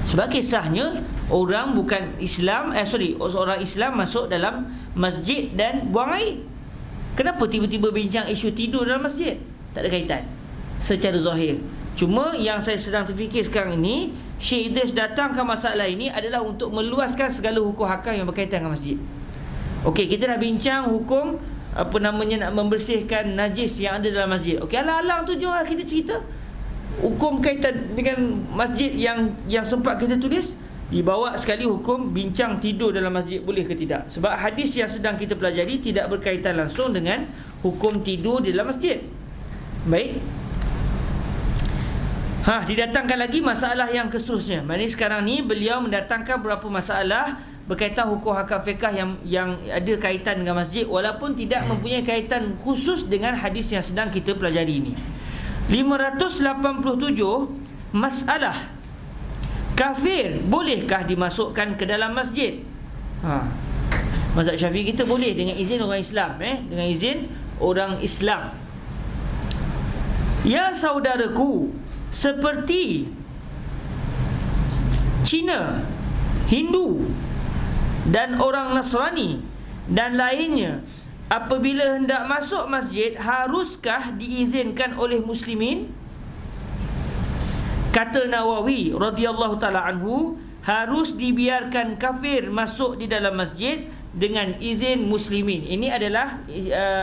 Sebab kisahnya orang bukan Islam, seorang Islam masuk dalam masjid dan buang air. Kenapa tiba-tiba bincang isu tidur dalam masjid? Tak ada kaitan secara zahir. Cuma yang saya sedang terfikir sekarang ini, Syekh Idris datangkan masalah ini adalah untuk meluaskan segala hukum hakam yang berkaitan dengan masjid. Okey, kita dah bincang hukum nak membersihkan najis yang ada dalam masjid. Okey, alang-alang tu jom kita cerita hukum kaitan dengan masjid yang sempat kita tulis. dibawa sekali hukum bincang tidur dalam masjid boleh ke tidak. Sebab hadis yang sedang kita pelajari tidak berkaitan langsung dengan hukum tidur di dalam masjid. Baik. Didatangkan lagi masalah yang keseterusnya. Maksudnya sekarang ni beliau mendatangkan beberapa masalah berkaitan hukum hakam fiqh yang ada kaitan dengan masjid, walaupun tidak mempunyai kaitan khusus dengan hadis yang sedang kita pelajari ini. 587, masalah kafir bolehkah dimasukkan ke dalam masjid? Mazhab Syafi'i kita boleh dengan izin orang Islam, dengan izin orang Islam. Ya saudaraku, seperti Cina, Hindu dan orang Nasrani dan lainnya, apabila hendak masuk masjid, haruskah diizinkan oleh muslimin? Kata Nawawi radhiyallahu taala anhu, harus dibiarkan kafir masuk di dalam masjid dengan izin muslimin. Ini adalah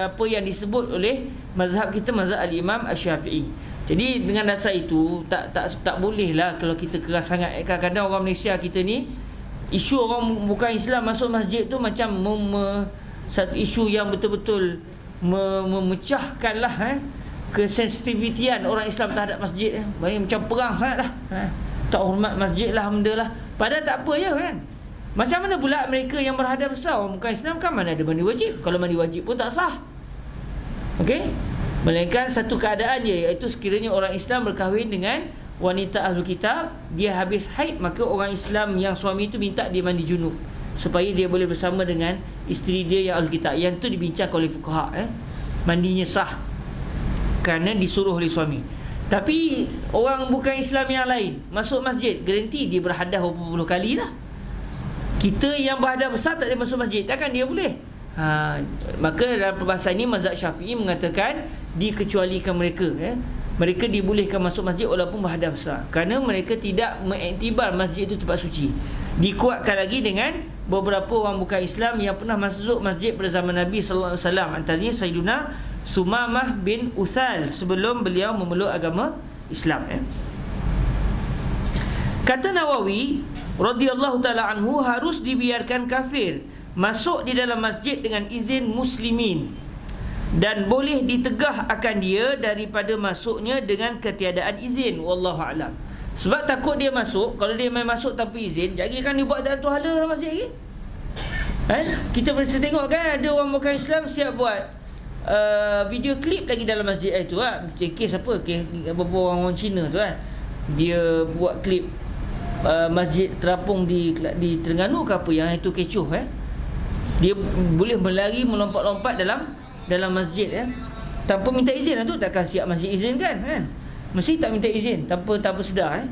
apa yang disebut oleh mazhab kita, mazhab al-Imam Asy-Syafi'i. Jadi dengan dasar itu tak bolehlah kalau kita keras sangat. Kadang-kadang orang Malaysia kita ni, isu orang bukan Islam masuk masjid tu macam satu isu yang betul-betul memecahkanlah kesensitivitian orang Islam terhadap masjid. Macam perang sangat lah. Tak hormat masjid lah, benda lah. Padahal tak apa je kan. Macam mana pula mereka yang berhadap besar orang bukan Islam kan mana ada mandi wajib? Kalau mandi wajib pun tak sah. Okey? Melainkan satu keadaan je, iaitu sekiranya orang Islam berkahwin dengan wanita Ahlul Kitab, dia habis haid, maka orang Islam yang suami itu minta dia mandi junub supaya dia boleh bersama dengan isteri dia yang Ahlul Kitab. Yang tu dibincangkan oleh fuqaha, mandinya sah kerana disuruh oleh suami. Tapi orang bukan Islam yang lain masuk masjid, garanti dia berhadas berapa puluh kali lah. Kita yang berhadas besar tak boleh masuk masjid, takkan dia boleh? Maka dalam perbahasan ini mazhab Syafi'i mengatakan dikecualikan mereka, mereka dibolehkan masuk masjid walaupun berhadas besar, kerana mereka tidak mengiktibar masjid itu tempat suci. Dikuatkan lagi dengan beberapa orang bukan Islam yang pernah masuk masjid pada zaman Nabi sallallahu alaihi wasallam, antaranya Sayyiduna Sumamah bin Uthal sebelum beliau memeluk agama Islam. Kata Nawawi radhiyallahu taala anhu, harus dibiarkan kafir masuk di dalam masjid dengan izin muslimin, dan boleh ditegah akan dia daripada masuknya dengan ketiadaan izin. Wallahu a'lam. Sebab takut dia masuk, kalau dia main masuk tanpa izin, jadi kan dia buat dalam hala dalam masjid lagi. Kita mesti tengok kan, ada orang bukan Islam siap buat video klip lagi dalam masjid itu kes apa, beberapa orang Cina tu dia buat klip masjid terapung di Terengganu ke apa, yang itu kecoh. Dia boleh berlari melompat-lompat dalam masjid tanpa minta izin tu. Takkan siap masjid izin kan? Mesti tak minta izin tanpa sedar.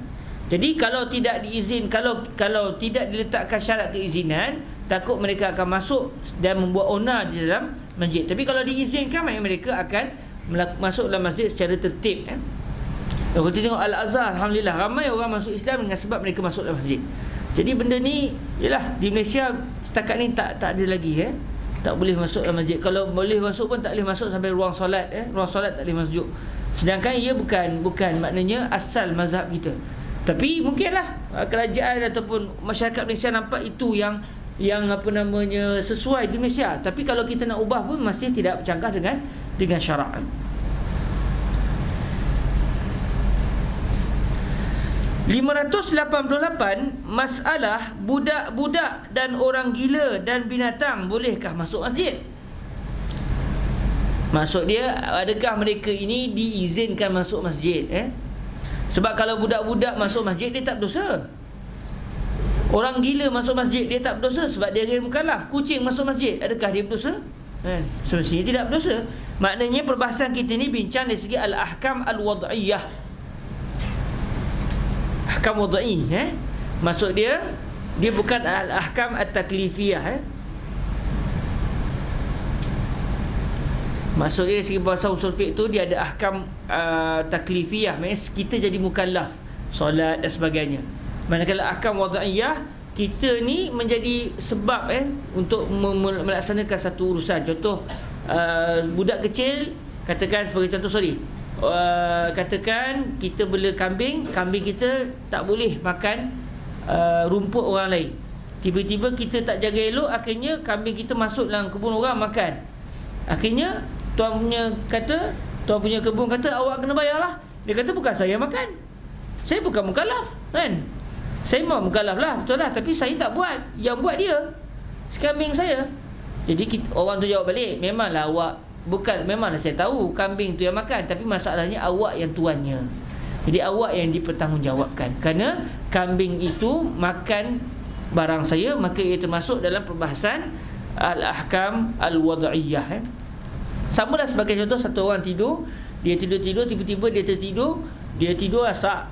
Jadi kalau tidak diizin, kalau tidak diletakkan syarat keizinan, takut mereka akan masuk dan membuat onar di dalam masjid. Tapi kalau diizinkan, mereka akan masuk dalam masjid secara tertib. Kalau kita tengok Al-Azhar, alhamdulillah ramai orang masuk Islam dengan sebab mereka masuk dalam masjid. Jadi benda ni yalah, di Malaysia setakat ni tak ada lagi tak boleh masuk dalam masjid. Kalau boleh masuk pun tak boleh masuk sampai ruang solat. Ruang solat tak boleh masuk. Sedangkan ia bukan maknanya asal mazhab kita. Tapi mungkinlah kerajaan ataupun masyarakat Malaysia nampak itu yang sesuai di Malaysia. Tapi kalau kita nak ubah pun masih tidak bercanggah dengan syarak. 588, masalah budak-budak dan orang gila dan binatang bolehkah masuk masjid? Maksud dia, adakah mereka ini diizinkan masuk masjid? Sebab kalau budak-budak masuk masjid, dia tak berdosa. Orang gila masuk masjid, dia tak berdosa sebab dia ghair mukallaf. Kucing masuk masjid, adakah dia berdosa? Semestinya tidak berdosa. Maknanya perbahasan kita ni bincang dari segi al-ahkam al-wad'iyah, ahkam wad'i. Maksud dia bukan al-ahkam at-taklifiyah. Maksud dia dari segi bahasa usul fiqh tu, dia ada ahkam taklifiyah, maksudnya kita jadi mukallaf, solat dan sebagainya. Manakala ahkam wad'iyah, kita ni menjadi sebab untuk melaksanakan satu urusan. Contoh, budak kecil, katakan sebagai contoh, katakan kita bela kambing kita tak boleh makan rumput orang lain. Tiba-tiba kita tak jaga elok, akhirnya kambing kita masuk dalam kebun orang makan. Akhirnya tuan punya kebun kata awak kena bayar lah. Dia kata bukan saya makan, saya bukan mukallaf kan. Saya mau mukallaf lah, betul lah, tapi saya tak buat. Yang buat dia, kambing saya. Jadi orang tu jawab balik, memanglah saya tahu kambing tu yang makan, tapi masalahnya awak yang tuannya. Jadi awak yang dipertanggungjawabkan. Kerana kambing itu makan barang saya, maka ia termasuk dalam perbahasan al-ahkam al-wad'iyah. Sama lah sebagai contoh, satu orang tidur, dia tidur tiba-tiba dia tertidur, dia tidur asak,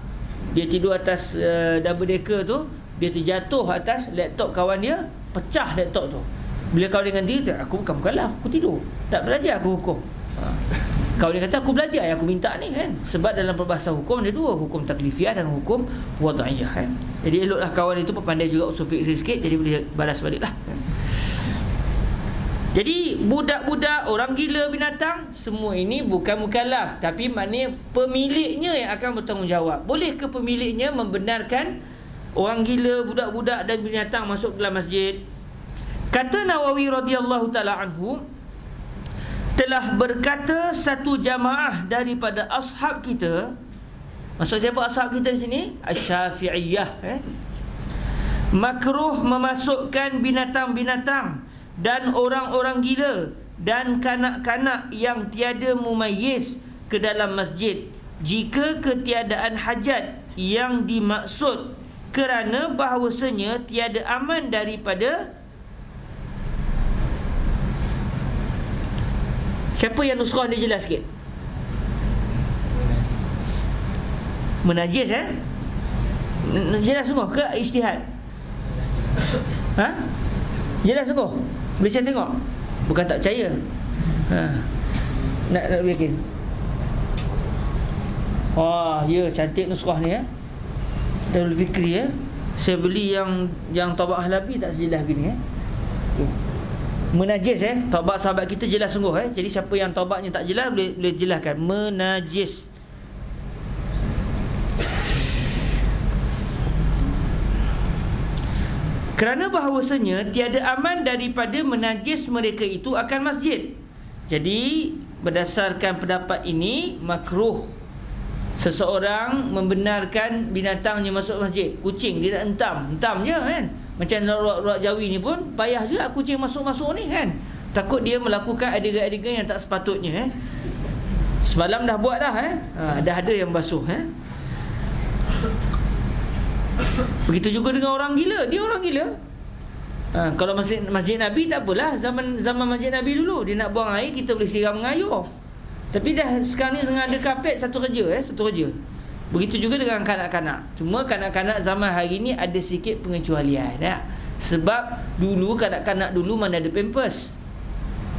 dia tidur atas double decker tu, dia terjatuh atas laptop kawan dia, pecah laptop tu. Bila kawan dengan dia, aku bukan mukallaf, aku tidur, tak belajar aku hukum. Kawan dia kata aku belajar yang aku minta ni kan. Sebab dalam perbahasan hukum ada dua, hukum taklifiyah dan hukum wad'iyah kan. Jadi eloklah kawan itu pandai juga usul fiqh sikit, jadi boleh balas balik lah. Jadi budak-budak, orang gila, binatang, semua ini bukan mukallaf, tapi maknanya pemiliknya yang akan bertanggungjawab. Boleh ke pemiliknya membenarkan orang gila, budak-budak dan binatang masuk dalam masjid? Kata Nawawi radhiyallahu taala anhu, telah berkata satu jamaah daripada ashab kita. Maksud siapa ashab kita di sini? Asy-Syafi'iyah. Makruh memasukkan binatang-binatang dan orang-orang gila dan kanak-kanak yang tiada mumayyiz ke dalam masjid jika ketiadaan hajat yang dimaksud, kerana bahawasanya tiada aman daripada. Siapa yang nusrah dia jelas sikit? Menajis jelas sungguh ke ijtihad? Jelas sungguh? Boleh saya tengok? Bukan tak percaya. Nak yakin? Wah, ya, cantik nusrah ni Darul Fikri Saya beli yang tabak Halabi tak sejelas gini Menajis tabak sahabat kita jelas sungguh Jadi siapa yang tabaknya tak jelas boleh jelaskan. Menajis. Kerana bahawasanya tiada aman daripada menajis mereka itu akan masjid. Jadi berdasarkan pendapat ini, makruh seseorang membenarkan binatangnya masuk masjid. Kucing dia nak entam je kan. Macam rock Jawi ni pun payah juga kucing masuk-masuk ni kan. Takut dia melakukan adegan-adegan yang tak sepatutnya Semalam dah buat dah dah ada yang basuh Begitu juga dengan orang gila. Dia orang gila. Kalau masjid Nabi tak apalah. Zaman masjid Nabi dulu, dia nak buang air, kita boleh siram dengan air. Tapi dah sekarang ni tengah ada kapet, satu kerja. Begitu juga dengan kanak-kanak. Cuma kanak-kanak zaman hari ni ada sikit pengecualian Sebab dulu kanak-kanak dulu mana ada pampers.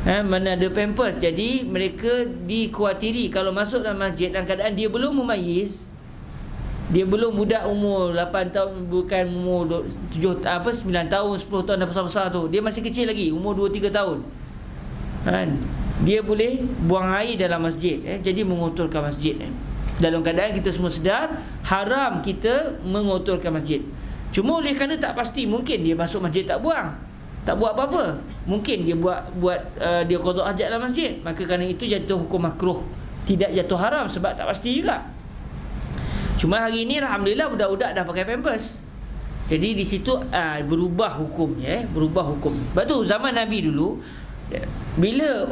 Mana ada pampers. Jadi mereka dikuatiri kalau masuk dalam masjid dalam keadaan dia belum mumayyiz, dia belum budak umur 8 tahun, bukan umur 9 tahun, 10 tahun dah besar-besar tu. Dia masih kecil lagi, umur 2-3 tahun dia boleh buang air dalam masjid jadi mengotorkan masjid Dalam keadaan kita semua sedar haram kita mengotorkan masjid. Cuma oleh kerana tak pasti, mungkin dia masuk masjid tak buang, tak buat apa-apa, mungkin dia dia qada hajat dalam masjid, maka kerana itu jatuh hukum makruh, tidak jatuh haram sebab tak pasti juga. Cuma hari ini alhamdulillah budak-budak dah pakai pampers. Jadi di situ berubah hukumnya, berubah hukum. Sebab tu zaman Nabi dulu bila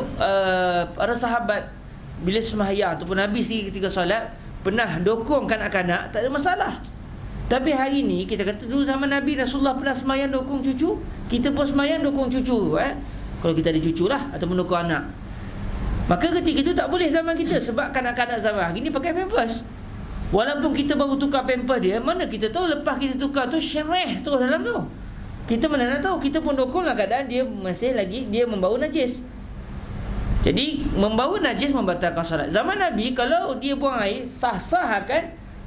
para sahabat bila sembahyang ataupun Nabi sendiri ketika solat pernah dokong kanak-kanak, tak ada masalah. Tapi hari ni kita kata dulu zaman Nabi Rasulullah pernah sembahyang dokong cucu, kita pun sembahyang dokong cucu kalau kita ada cucu lah ataupun dokong anak. Maka ketika itu tak boleh zaman kita sebab kanak-kanak zaman hari ni pakai pampers. Walaupun kita baru tukar pampers dia, mana kita tahu lepas kita tukar tu syarih terus dalam tu. Kita mana nak tahu, kita pun dokong lah keadaan dia masih lagi dia membau najis. Jadi membawa najis membatalkan solat. Zaman Nabi kalau dia buang air sah-sah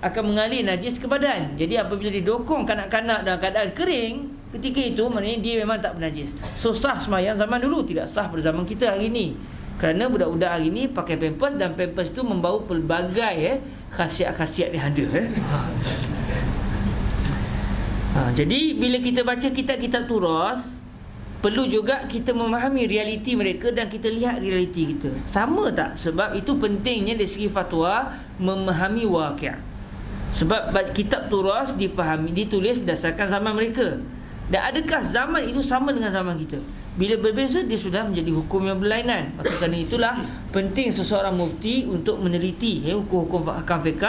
akan mengalir najis ke badan. Jadi apabila didokong kanak-kanak dalam keadaan kering, ketika itu maknanya dia memang tak bernajis. So sah sembahyang zaman dulu, tidak sah pada zaman kita hari ini. Kerana budak-budak hari ini pakai pampers dan pampers itu membawa pelbagai khasiat-khasiat yang ada Jadi bila kita baca kitab-kitab turas, perlu juga kita memahami realiti mereka dan kita lihat realiti kita sama tak. Sebab itu pentingnya dari segi fatwa memahami waqi'. Sebab kitab turas ditulis berdasarkan zaman mereka. Dan adakah zaman itu sama dengan zaman kita? Bila berbeza, dia sudah menjadi hukum yang berlainan. Maka kerana itulah penting seseorang mufti untuk meneliti hukum-hukum ahkam fiqh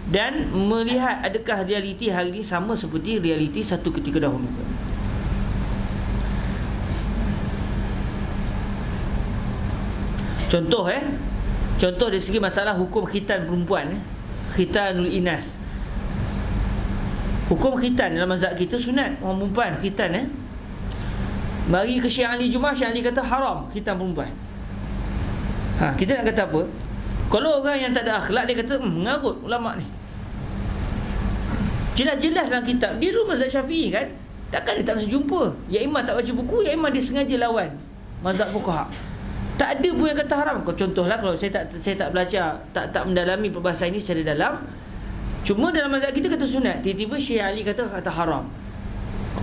dan melihat adakah realiti hari ini sama seperti realiti satu ketika dahulu. Contoh dari segi masalah hukum khitan perempuan, khitanul inas. Hukum khitan dalam mazhab kita sunat orang perempuan khitan. Mari ke Syekh Ali Jumaah, Syekh Ali kata haram khitan perempuan. Kita nak kata apa? Kalau orang yang tak ada akhlak, dia kata mengarut ulama ni. Jelas-jelas dalam kitab dia dulu mazhab Syafi'i kan. Takkan dia tak mesti jumpa. Ya imam tak baca buku, ya imam dia sengaja lawan mazhab fuqaha. Tak ada pun yang kata haram. Contohlah kalau saya tak belajar, tak mendalami perbahasan ini secara dalam. Cuma dalam mazhab kita kata sunat, tiba-tiba Syekh Ali kata haram.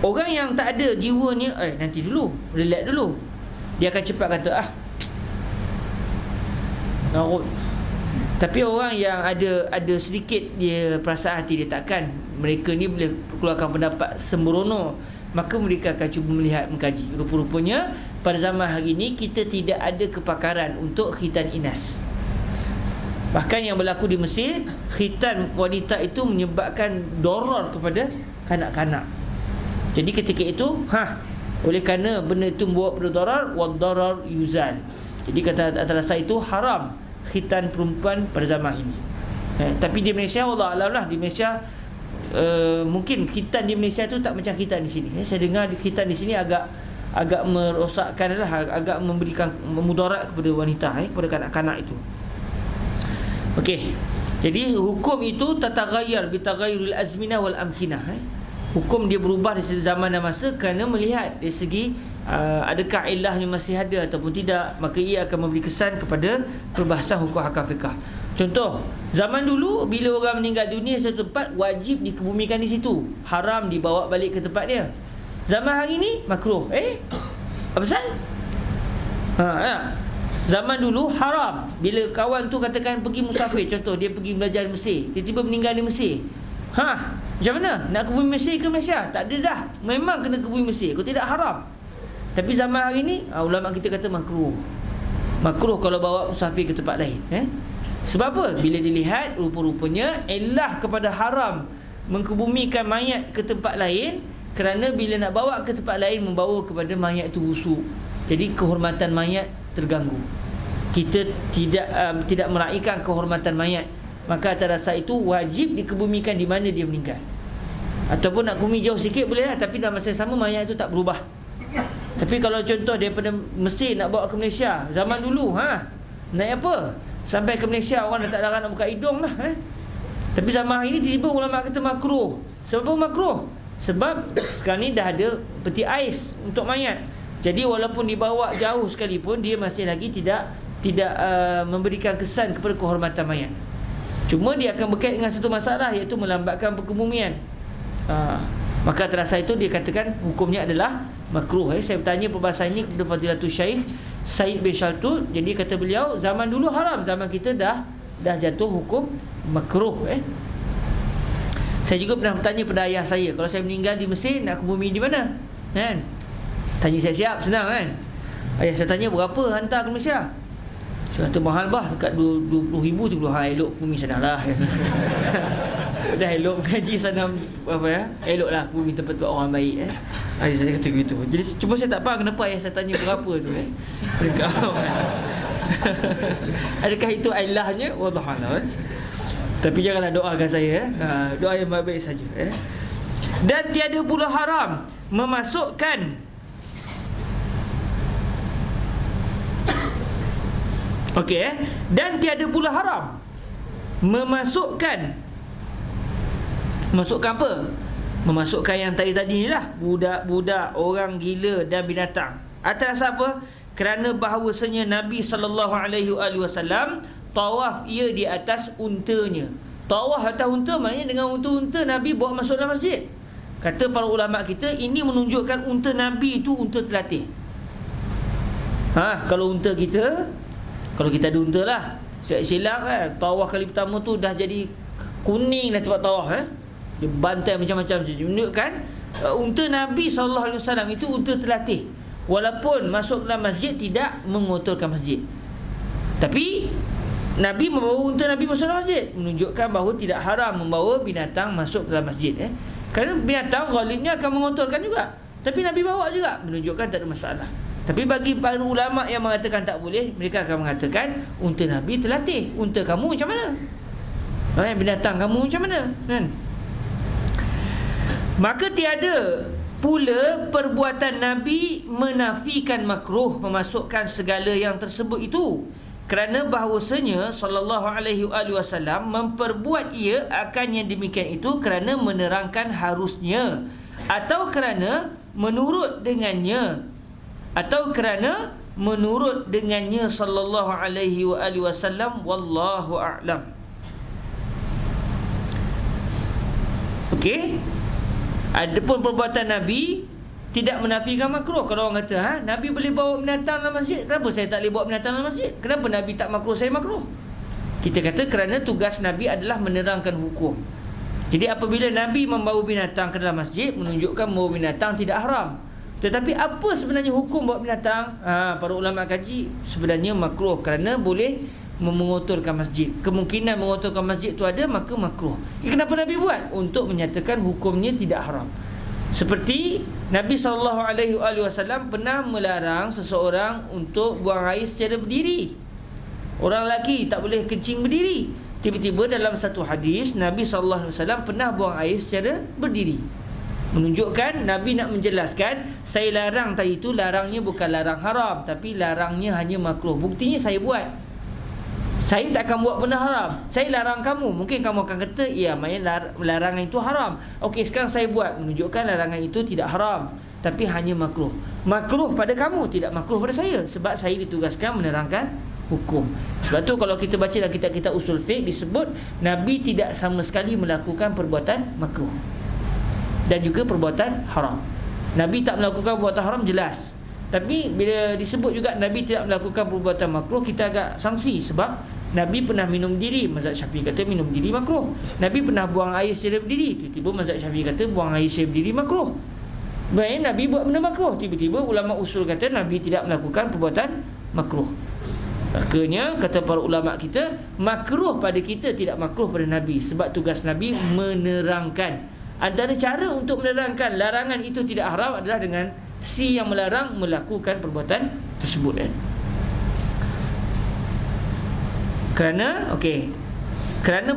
Orang yang tak ada jiwanya, nanti dulu, relax dulu. Dia akan cepat kata narut. Tapi orang yang ada sedikit dia perasaan hati, dia takkan mereka ni boleh keluarkan pendapat sembrono. Maka mereka akan cuba melihat, mengkaji. Rupa-rupanya pada zaman hari ini kita tidak ada kepakaran untuk khitan inas. Bahkan yang berlaku di Mesir, khitan wanita itu menyebabkan doror kepada kanak-kanak. Jadi ketika itu oleh kerana benda itu membawa pada darar, wad darar yuzal. Jadi kata atas itu haram khitan perempuan pada zaman ini. Tapi di Malaysia, Allah alam lah, di Malaysia mungkin khitan di Malaysia tu tak macam khitan di sini. Saya dengar khitan di sini agak merosakkan, agak memberikan mudarat kepada wanita, kepada kanak-kanak itu. Okey. Jadi hukum itu tataghayyar bi taghayyuril azminah wal amkinah. Hukum dia berubah dari zaman dan masa kerana melihat dari segi adakah ilahnya masih ada ataupun tidak. Maka ia akan memberi kesan kepada perbahasan hukum ahkam fiqh. Contoh, zaman dulu bila orang meninggal dunia satu tempat, wajib dikebumikan di situ, haram dibawa balik ke tempat dia. Zaman hari ni makruh. Apa pasal? Zaman dulu haram. Bila kawan tu katakan pergi musafir, contoh dia pergi belajar di Mesir, tiba-tiba meninggal di Mesir. Macam mana? Nak ke bumi Mesir ke Malaysia? Tak ada dah. Memang kena ke bumi Mesir. Kalau tidak haram. Tapi zaman hari ni ulama kita kata makruh. Makruh kalau bawa musafir ke tempat lain. Sebab apa? Bila dilihat rupa-rupanya ilah kepada haram mengkebumikan mayat ke tempat lain, kerana bila nak bawa ke tempat lain membawa kepada mayat itu busuk. Jadi kehormatan mayat terganggu. Kita tidak meraihkan kehormatan mayat. Maka atas dasar itu wajib dikebumikan di mana dia meninggal. Ataupun nak bumi jauh sikit boleh lah, tapi dalam masa yang sama mayat itu tak berubah. Tapi kalau contoh daripada Mesir nak bawa ke Malaysia, zaman dulu naik apa? Sampai ke Malaysia orang dah tak larang nak buka hidung lah. Tapi zaman ini tiba-tiba ulama kata makruh. Sebab apa makruh? Sebab sekarang ni dah ada peti ais untuk mayat. Jadi walaupun dibawa jauh sekalipun, dia masih lagi tidak memberikan kesan kepada kehormatan mayat. Cuma dia akan berkait dengan satu masalah, iaitu melambatkan perkebumian. Maka terasa itu dia katakan hukumnya adalah makruh. Saya bertanya perbahasan ini kepada Fadilatul Syekh Said bin Shaltut. Jadi kata beliau, zaman dulu haram, zaman kita dah jatuh hukum makruh. Saya juga pernah bertanya pada ayah saya, kalau saya meninggal di Mesir, nak kubumi di mana? Tanya siap-siap, senang kan? Ayah saya tanya, berapa hantar ke Malaysia? Saya kata mahal bah, dekat 20,000 tu. Elok bumi sana lah. Dah elok mengaji sana, eloklah bumi tempat buat orang baik. Ayah saya kata begitu. Jadi cuma saya tak faham kenapa ayah saya tanya berapa tu. Adakah itu ilahnya? Wallahualam. Tapi janganlah doakan saya. Doa yang baik-baik saja. Dan tiada pula haram memasukkan dan tiada pula haram memasukkan apa? Memasukkan yang tadi ni lah, budak-budak, orang gila dan binatang. Atas apa? Kerana bahawasanya Nabi SAW tawaf ia di atas untanya. Tawaf atas unta maknanya dengan unta-unta Nabi bawa masuk dalam masjid. Kata para ulama kita, ini menunjukkan unta Nabi itu unta terlatih. Kalau unta kita, kalau kita ada unta lah, silap kan, tawaf kali pertama tu dah jadi kuning dah tempat tawaf, dia bantai macam-macam. Menunjukkan unta Nabi SAW itu unta terlatih. Walaupun masuk dalam masjid tidak mengotorkan masjid, tapi Nabi membawa unta Nabi masuk dalam masjid, menunjukkan bahawa tidak haram membawa binatang masuk dalam masjid. Kerana binatang ghalibnya akan mengotorkan juga, tapi Nabi bawa juga, menunjukkan tak ada masalah. Tapi bagi para ulama yang mengatakan tak boleh, mereka akan mengatakan unta Nabi terlatih. Unta kamu macam mana? Binatang kamu macam mana? Kan? Maka tiada pula perbuatan Nabi menafikan makruh memasukkan segala yang tersebut itu, kerana bahawasanya sallallahu alaihi wasallam memperbuat ia akan yang demikian itu kerana menerangkan harusnya, atau kerana menurut dengannya, sallallahu alaihi wasallam. Wallahu a'lam. Okey. Adapun perbuatan Nabi tidak menafikan makruh. Kalau orang kata, Nabi boleh bawa binatang dalam masjid, kenapa saya tak boleh bawa binatang dalam masjid? Kenapa Nabi tak makruh, saya makruh? Kita kata kerana tugas Nabi adalah menerangkan hukum. Jadi apabila Nabi membawa binatang ke dalam masjid, menunjukkan bahawa binatang tidak haram. Tetapi apa sebenarnya hukum bawa binatang? Para ulama kaji, sebenarnya makruh kerana boleh mengotorkan masjid. Kemungkinan mengotorkan masjid tu ada, maka makruh. Kenapa Nabi buat? Untuk menyatakan hukumnya tidak haram. Seperti Nabi SAW pernah melarang seseorang untuk buang air secara berdiri. Orang lelaki tak boleh kencing berdiri. Tiba-tiba dalam satu hadis, Nabi SAW pernah buang air secara berdiri. Menunjukkan Nabi nak menjelaskan, saya larang tadi itu, larangnya bukan larang haram, tapi larangnya hanya makruh. Buktinya saya buat. Saya tak akan buat benda haram, saya larang kamu. Mungkin kamu akan kata, ya, maknanya larangan itu haram. Okey, sekarang saya buat, menunjukkan larangan itu tidak haram, tapi hanya makruh. Makruh pada kamu, tidak makruh pada saya, sebab saya ditugaskan menerangkan hukum. Sebab tu kalau kita baca dalam kitab-kitab usul fiqh, disebut Nabi tidak sama sekali melakukan perbuatan makruh dan juga perbuatan haram. Nabi tak melakukan perbuatan haram, jelas. Tapi bila disebut juga Nabi tidak melakukan perbuatan makruh, kita agak sangsi. Sebab Nabi pernah minum diri, mazhab Syafi'i kata minum diri makruh. Nabi pernah buang air secara berdiri, tiba-tiba mazhab Syafi'i kata buang air secara berdiri makruh. Baik, Nabi buat benda makruh, tiba-tiba ulama usul kata Nabi tidak melakukan perbuatan makruh. Makanya kata para ulama kita, makruh pada kita, tidak makruh pada Nabi. Sebab tugas Nabi menerangkan. Antara cara untuk menerangkan larangan itu tidak haram adalah dengan si yang melarang melakukan perbuatan tersebut. Kerana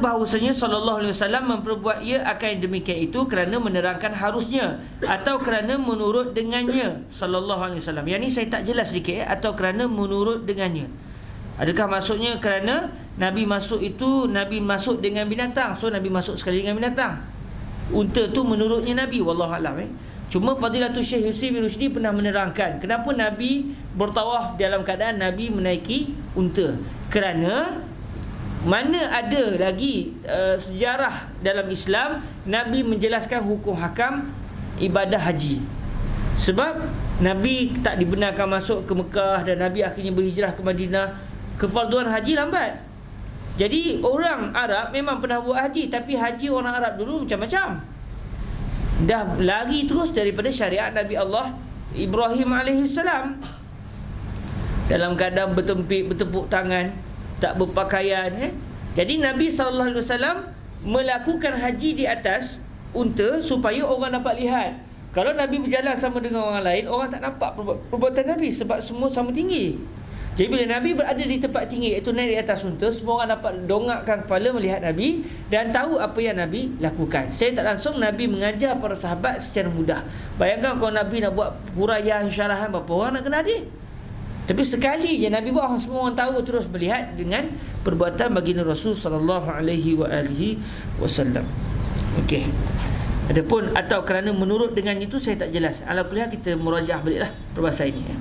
bahawasanya sallallahu alaihi wasallam memperbuat ia akan demikian itu kerana menerangkan harusnya, atau kerana menurut dengannya sallallahu alaihi wasallam. Yang ni saya tak jelas sikit, atau kerana menurut dengannya. Adakah maksudnya kerana Nabi masuk itu, Nabi masuk dengan binatang, so Nabi masuk sekali dengan binatang? Unta tu menurutnya Nabi, wallahu a'lam. Cuma Fadilatul Syekh Yusri bin Rushdi pernah menerangkan kenapa Nabi bertawaf dalam keadaan Nabi menaiki unta. Kerana mana ada lagi sejarah dalam Islam Nabi menjelaskan hukum hakam ibadah haji. Sebab Nabi tak dibenarkan masuk ke Mekah dan Nabi akhirnya berhijrah ke Madinah. Kefarduan haji lambat. Jadi orang Arab memang pernah buat haji, tapi haji orang Arab dulu macam-macam. Dah lari terus daripada syariat Nabi Allah Ibrahim AS. Dalam keadaan bertempik, bertepuk tangan, tak berpakaian. Jadi Nabi SAW melakukan haji di atas unta supaya orang dapat lihat. Kalau Nabi berjalan sama dengan orang lain, orang tak nampak perbuatan Nabi sebab semua sama tinggi. Jadi bila Nabi berada di tempat tinggi, iaitu naik di atas unta, semua orang dapat dongakkan kepala melihat Nabi dan tahu apa yang Nabi lakukan. Saya tak langsung Nabi mengajar para sahabat secara mudah. Bayangkan kalau Nabi nak buat huraian, syarahan, berapa orang nak kena hadir? Tapi sekali je Nabi buat, semua orang tahu, terus melihat dengan perbuatan baginda Rasul sallallahu alaihi wasallam. Okey. Adapun atau kerana menurut dengan itu saya tak jelas. Alhamdulillah kita murajaah baliklah perbahasan ini.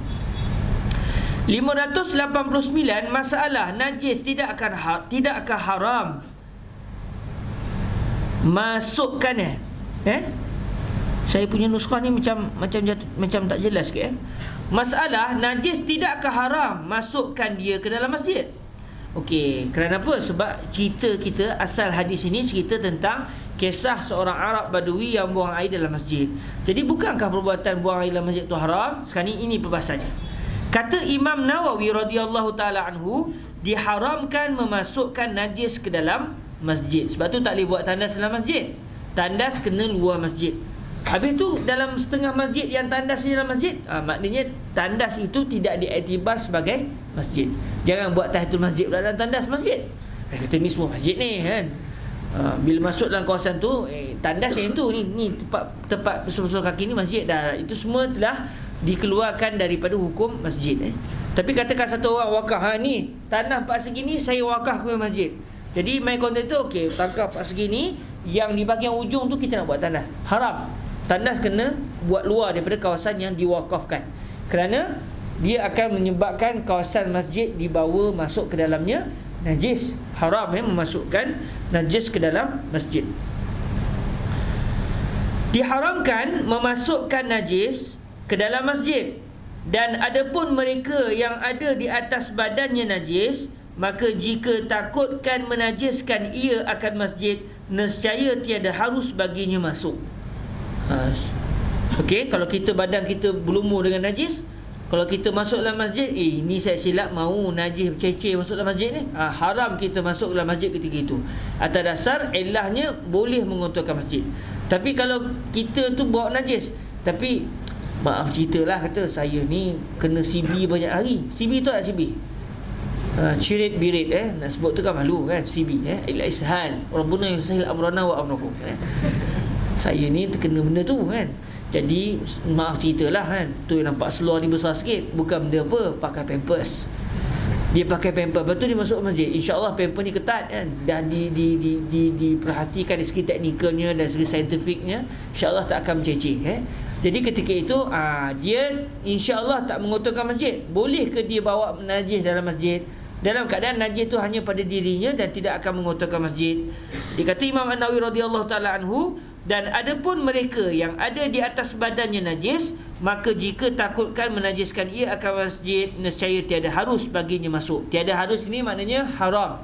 589, masalah najis tidakkah haram masukkannya Saya punya nuskah ni macam tak jelas sikit. Masalah najis tidakkah haram masukkan dia ke dalam masjid? Okey, kerana apa? Sebab cerita kita, asal hadis ini cerita tentang kisah seorang Arab Badui yang buang air dalam masjid. Jadi bukankah perbuatan buang air dalam masjid itu haram? Sekarang ini perbahasannya. Kata Imam Nawawi radhiyallahu taala anhu, diharamkan memasukkan najis ke dalam masjid. Sebab tu tak boleh buat tandas dalam masjid. Tandas kena luar masjid. Habis tu dalam setengah masjid yang tandas ni dalam masjid, maknanya tandas itu tidak diiktibar sebagai masjid. Jangan buat tahiyatul masjid pula dalam tandas masjid. Kata ni semua masjid ni kan. Bila masuk dalam kawasan tu, tandas yang tu ni tempat besar-besar kaki ni masjid dah. Itu semua telah dikeluarkan daripada hukum masjid. Tapi katakan satu orang wakaf, ni tanah pak segini saya wakaf ke masjid. Jadi main konten tu, okey, tangkap pak segini, yang di bahagian ujung tu kita nak buat tandas. Haram. Tandas kena buat luar daripada kawasan yang diwakafkan, kerana dia akan menyebabkan kawasan masjid dibawa masuk ke dalamnya najis. Haram memasukkan najis ke dalam masjid. Diharamkan memasukkan najis ke dalam masjid. Dan adapun mereka yang ada di atas badannya najis, maka jika takutkan menajiskan ia akan masjid, nescaya tiada harus baginya masuk. Okey, kalau kita badan kita berlumur dengan najis, kalau kita masuk dalam masjid, ni saya silap mau najis berceceh masuk dalam masjid ni, haram kita masuk dalam masjid ketika itu. Atas dasar ilahnya boleh mengotorkan masjid. Tapi kalau kita tu bawa najis, tapi maaf ceritalah, kata saya ni kena CB banyak hari. CB tu tak CB? Cirit birit nak sebut tu kan malu kan, CB ila ishal rabbuna yusahil amrana wa amrakum. Saya ni terkena benda tu kan. Jadi maaf ceritalah kan. Tu yang nampak seluar ni besar sikit, bukan benda apa, pakai pampers. Dia pakai pampers, lepas tu dia masuk masjid. InsyaAllah pampers ni ketat kan, dah diperhatikan dari segi teknikalnya dan segi saintifiknya, InsyaAllah tak akan menceceh. Jadi ketika itu dia insyaAllah tak mengotorkan masjid. Boleh ke dia bawa najis dalam masjid dalam keadaan najis tu hanya pada dirinya dan tidak akan mengotorkan masjid? Dia kata Imam An-Nawawi radhiyallahu taala anhu, dan adapun mereka yang ada di atas badannya najis, maka jika takutkan menajiskan ia akan masjid, nescaya tiada harus baginya masuk. Tiada harus ini maknanya haram.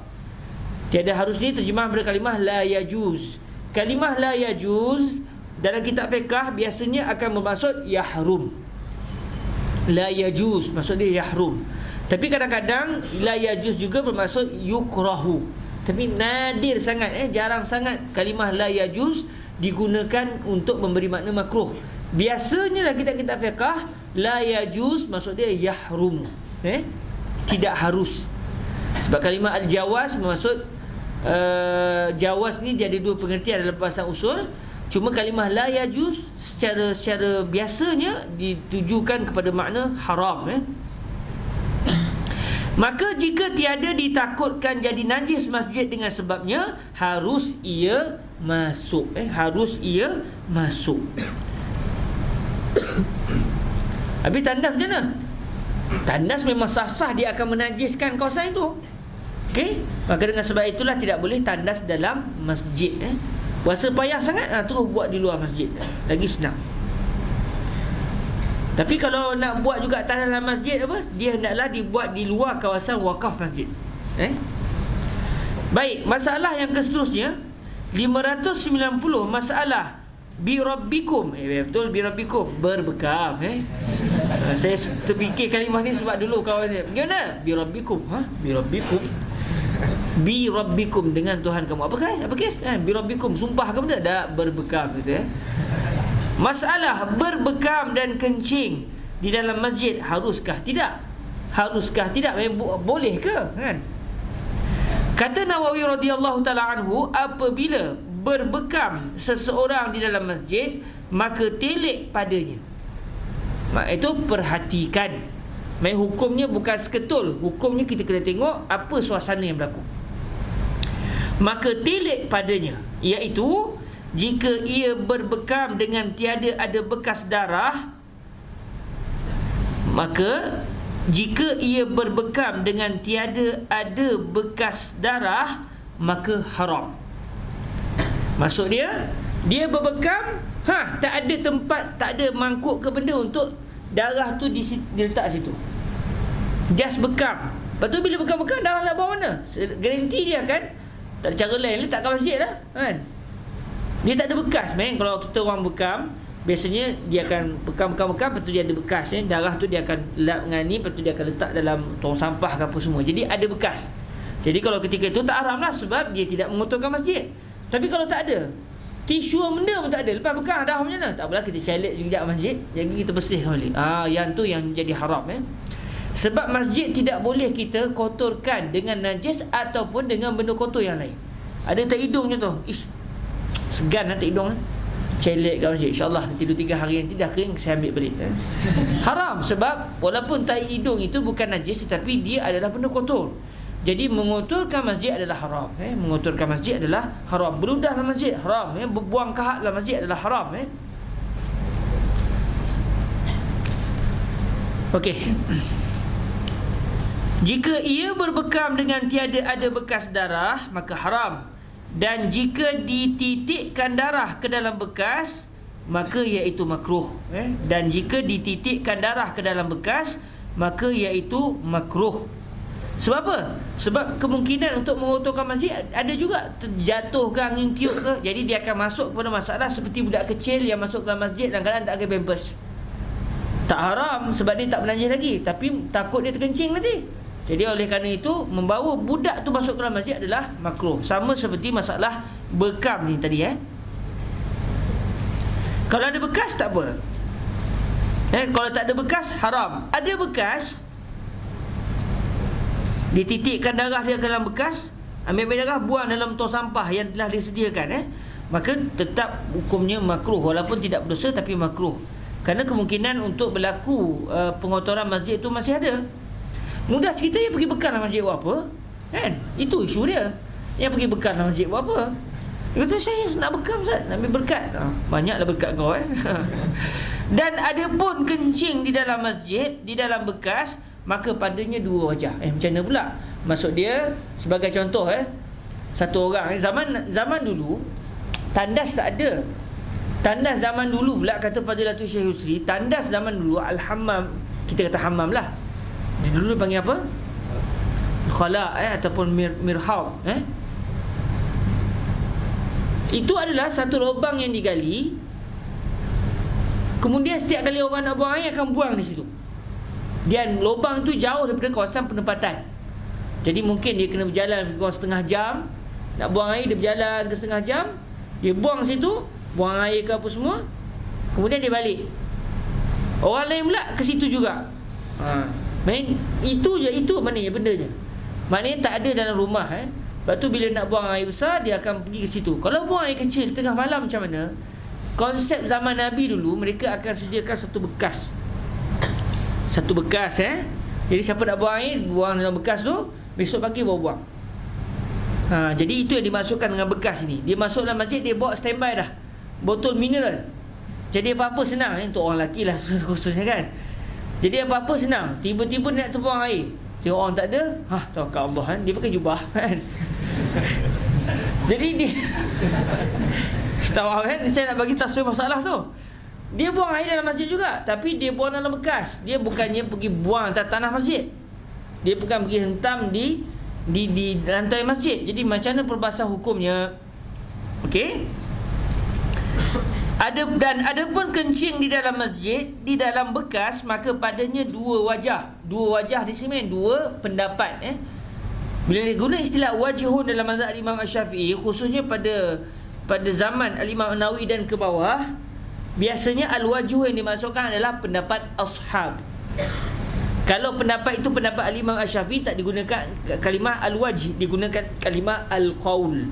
Tiada harus ni terjemah daripada kalimah la yajuz. Kalimah la yajuz dalam kitab fiqh biasanya akan bermaksud yahrum. La yajuz maksud dia yahrum. Tapi kadang-kadang la yajuz juga bermaksud yukrahu. Tapi nadir sangat, jarang sangat kalimah la yajuz digunakan untuk memberi makna makruh. Biasanya dalam kitab-kitab fiqh la yajuz maksud dia yahrum, tidak harus. Sebab kalimah al-jawaz bermaksud jawaz ni dia ada dua pengertian dalam bahasa usul. Cuma kalimah la yajuz secara biasanya ditujukan kepada makna haram. Maka jika tiada ditakutkan jadi najis masjid dengan sebabnya, harus ia masuk. Harus ia masuk. Habis tandas macam mana? Tandas memang sah-sah dia akan menajiskan kawasan itu. Okey? Maka dengan sebab itulah tidak boleh tandas dalam masjid. Rasa payah sangat, terus buat di luar masjid. Lagi senang. Tapi kalau nak buat juga tandas dalam masjid dia hendaklah dibuat di luar kawasan wakaf masjid. Baik, masalah yang seterusnya 590, masalah bi rabbikum. Betul, bi rabbikum, berbekam. Saya terfikir kalimah ni sebab dulu kawan dia, bagaimana? Bi rabbikum. Bi rabbikum. Bi rabbikum, dengan Tuhan kamu. Apa kes? Bi rabbikum, sumpah ke benda? Dah berbekam gitu. Masalah berbekam dan kencing di dalam masjid, haruskah tidak? Haruskah tidak? Boleh ke? Kan? Kata Nawawi radhiyallahu taala anhu, apabila berbekam seseorang di dalam masjid, maka telik padanya. Itu perhatikan. Hukumnya bukan seketul. Hukumnya kita kena tengok apa suasana yang berlaku. Maka telik padanya, iaitu jika ia berbekam dengan tiada ada bekas darah, maka jika ia berbekam dengan tiada ada bekas darah, maka haram. Maksud dia berbekam Tak ada tempat, tak ada mangkuk ke benda untuk darah tu diletak situ. Just bekam. Lepas tu bila bekam-bekam, darah nak bawa mana? Garanti dia kan, tak ada cara lain, letakkan masjid lah kan. Dia tak ada bekas. Kalau kita orang bekam, biasanya dia akan bekam, lepas tu dia ada bekas darah tu dia akan lap dengan ni, lepas tu dia akan letak dalam tong sampah ke apa semua. Jadi ada bekas. Jadi kalau ketika itu tak haram lah, sebab dia tidak mengotorkan masjid. Tapi kalau tak ada, tisu benda pun tak ada, lepas bekam dah macam mana? Tak apalah, kita celik sekejap masjid, jadi kita bersihkan balik. Yang tu yang jadi haram Sebab masjid tidak boleh kita kotorkan dengan najis ataupun dengan benda kotor yang lain. Ada tak hidung macam tu, segan tak hidung celik kat masjid, InsyaAllah nanti 2-3 hari nanti dah kering, saya ambil balik Haram, sebab walaupun tai hidung itu bukan najis, tetapi dia adalah benda kotor. Jadi mengotorkan masjid adalah haram. Mengotorkan masjid adalah haram. Beludah dalam masjid haram. Berbuang kahak dalam masjid adalah haram. Okey. Jika ia berbekam dengan tiada ada bekas darah, maka haram. Dan jika dititikkan darah ke dalam bekas, maka iaitu makruh. Dan jika dititikkan darah ke dalam bekas, maka iaitu makruh. Sebab apa? Sebab kemungkinan untuk mengotorkan masjid ada juga, terjatuh ke, angin tiup ke. Jadi dia akan masuk kepada masalah seperti budak kecil yang masuk ke dalam masjid dalam keadaan tak pakai pampers. Tak haram sebab dia tak bernajis lagi, tapi takut dia terkencing nanti. Jadi oleh kerana itu, membawa budak tu masuk ke dalam masjid adalah makruh. Sama seperti masalah bekam ni tadi Kalau ada bekas tak apa. Kalau tak ada bekas haram. Ada bekas, dititikkan darah dia ke dalam bekas, ambil darah, buang dalam tong sampah yang telah disediakan, maka tetap hukumnya makruh, walaupun tidak berdosa tapi makruh. Kerana kemungkinan untuk berlaku pengotoran masjid itu masih ada. Mudah cerita, dia pergi bekal dalam masjid buat apa kan? Itu isu dia. Yang pergi bekal dalam masjid buat apa? Dia kata, saya nak bekal Ustaz, nak ambil berkat. Banyaklah berkat kau Dan ada pun kencing di dalam masjid, di dalam bekas, maka padanya 2 wajah. Macam mana pula? Maksud dia, sebagai contoh satu orang zaman dulu tandas tak ada. Tandas zaman dulu pula, kata Fadilatul Syekh Yusri, tandas zaman dulu al-hammam, kita kata hammam lah, dia dulu panggil apa? Khala ataupun mirhab. Itu adalah satu lubang yang digali. Kemudian setiap kali orang nak buang air akan buang di situ. Dan lubang tu jauh daripada kawasan penempatan. Jadi mungkin dia kena berjalan kurang setengah jam. Nak buang air, dia berjalan ke setengah jam, dia buang situ, buang air ke apa semua, kemudian dia balik. Orang lain pula ke situ juga. Itu je, itu maknanya bendanya. Maknanya tak ada dalam rumah. Lepas tu bila nak buang air besar, dia akan pergi ke situ. Kalau buang air kecil tengah malam macam mana? Konsep zaman Nabi dulu, mereka akan sediakan satu bekas. Jadi siapa nak buang air, buang dalam bekas tu, besok pagi bawa buang. Jadi itu yang dimasukkan dengan bekas ni. Dia masuk dalam masjid, dia bawa standby dah botol mineral. Jadi apa-apa senang untuk orang lelaki lah khususnya kan. Jadi apa-apa senang. Tiba-tiba nak terbuang air, tengok orang tak ada, tawakal Allah dia pakai jubah kan. Jadi dia tahu kan, saya nak bagi taswir masalah tu. Dia buang air dalam masjid juga, tapi dia buang dalam bekas. Dia bukannya pergi buang atas tanah masjid, dia bukan pergi hentam di lantai masjid. Jadi macam mana perbahasan hukumnya? Okey. Ada pun kencing di dalam masjid, di dalam bekas, maka padanya 2 wajah. 2 wajah di sini, 2 pendapat. Bila diguna istilah wajhun dalam mazhab Imam Asy-Syafi'i, khususnya pada zaman Al-Imam An-Nawawi dan ke bawah, biasanya al-wajhu yang dimasukkan adalah pendapat ashab. Kalau pendapat itu pendapat Al-Imam Asy-Syafi'i, tak digunakan kalimah al-wajh, digunakan kalimah al-qaul.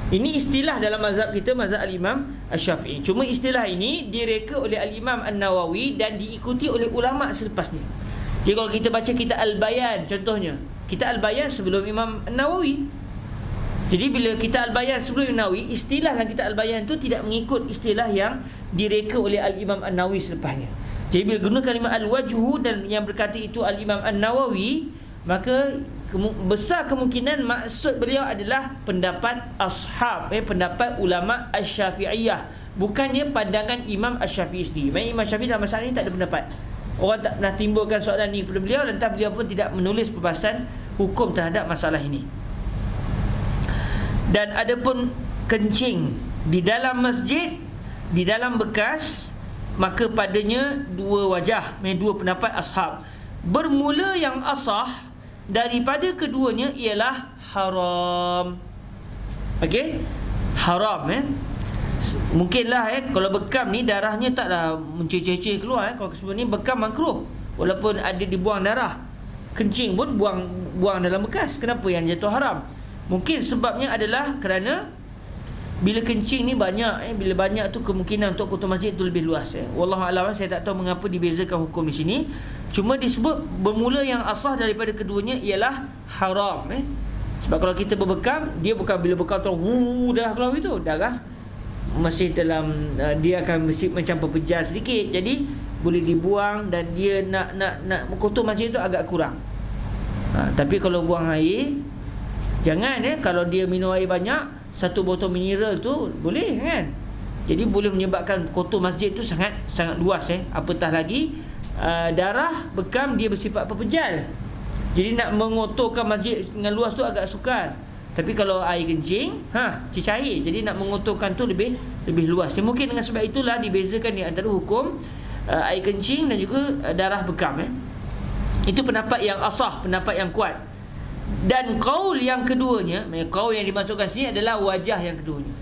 Ini istilah dalam mazhab kita, mazhab Al-Imam Asy-Syafi'i. Cuma istilah ini direka oleh Al-Imam An-Nawawi dan diikuti oleh ulama selepasnya. Jadi kalau kita baca kitab Al-Bayan contohnya, kitab Al-Bayan sebelum Imam An-Nawawi. Jadi bila kitab Al-Bayan sebelum Imam Nawawi, istilah dalam kitab Al-Bayan tu tidak mengikut istilah yang direka oleh Al-Imam An-Nawawi selepasnya. Jadi bila guna kalimah al-wajhu dan yang berkata itu Al-Imam An-Nawawi, maka besar kemungkinan maksud beliau adalah pendapat ashab, pendapat ulama Asy-Syafi'iyah, bukannya pandangan Imam Asy-Syafi'i sendiri. Maksudnya Imam Syafi'i dalam masalah ini tak ada pendapat. Orang tak pernah timbulkan soalan ini kepada beliau, lantas beliau pun tidak menulis perbahasan hukum terhadap masalah ini. Dan adapun kencing di dalam masjid, di dalam bekas, maka padanya dua wajah, dua pendapat ashab. Bermula yang asah daripada keduanya ialah haram. Okey? Haram mungkinlah kalau bekam ni darahnya taklah menceceh-ceceh keluar kalau sebelum ni bekam makruh walaupun ada dibuang darah. Kencing pun buang dalam bekas. Kenapa yang jatuh haram? Mungkin sebabnya adalah kerana bila kencing ni banyak bila banyak tu kemungkinan untuk kotor masjid tu lebih luas. Wallahu a'lam, saya tak tahu mengapa dibezakan hukum di sini. Cuma disebut bermula yang asah daripada keduanya ialah haram. Sebab kalau kita berbekam, dia bukan bila bekam tu darah keluar itu, darah masih dalam dia akan mesti macam berpejar sedikit. Jadi boleh dibuang dan dia nak kotor masjid tu agak kurang. Tapi kalau buang air, jangan kalau dia minum air banyak, satu botol mineral tu boleh kan. Jadi boleh menyebabkan kotor masjid tu sangat luas. Apatah lagi darah bekam dia bersifat pepejal. Jadi nak mengotorkan masjid dengan luas tu agak sukar. Tapi kalau air kencing, cecair. Jadi nak mengotorkan tu lebih luas. Mungkin dengan sebab itulah dibezakan di antara hukum air kencing dan juga darah bekam. Itu pendapat yang asah, pendapat yang kuat. Dan qaul yang keduanya, qaul yang dimasukkan sini adalah wajah yang keduanya.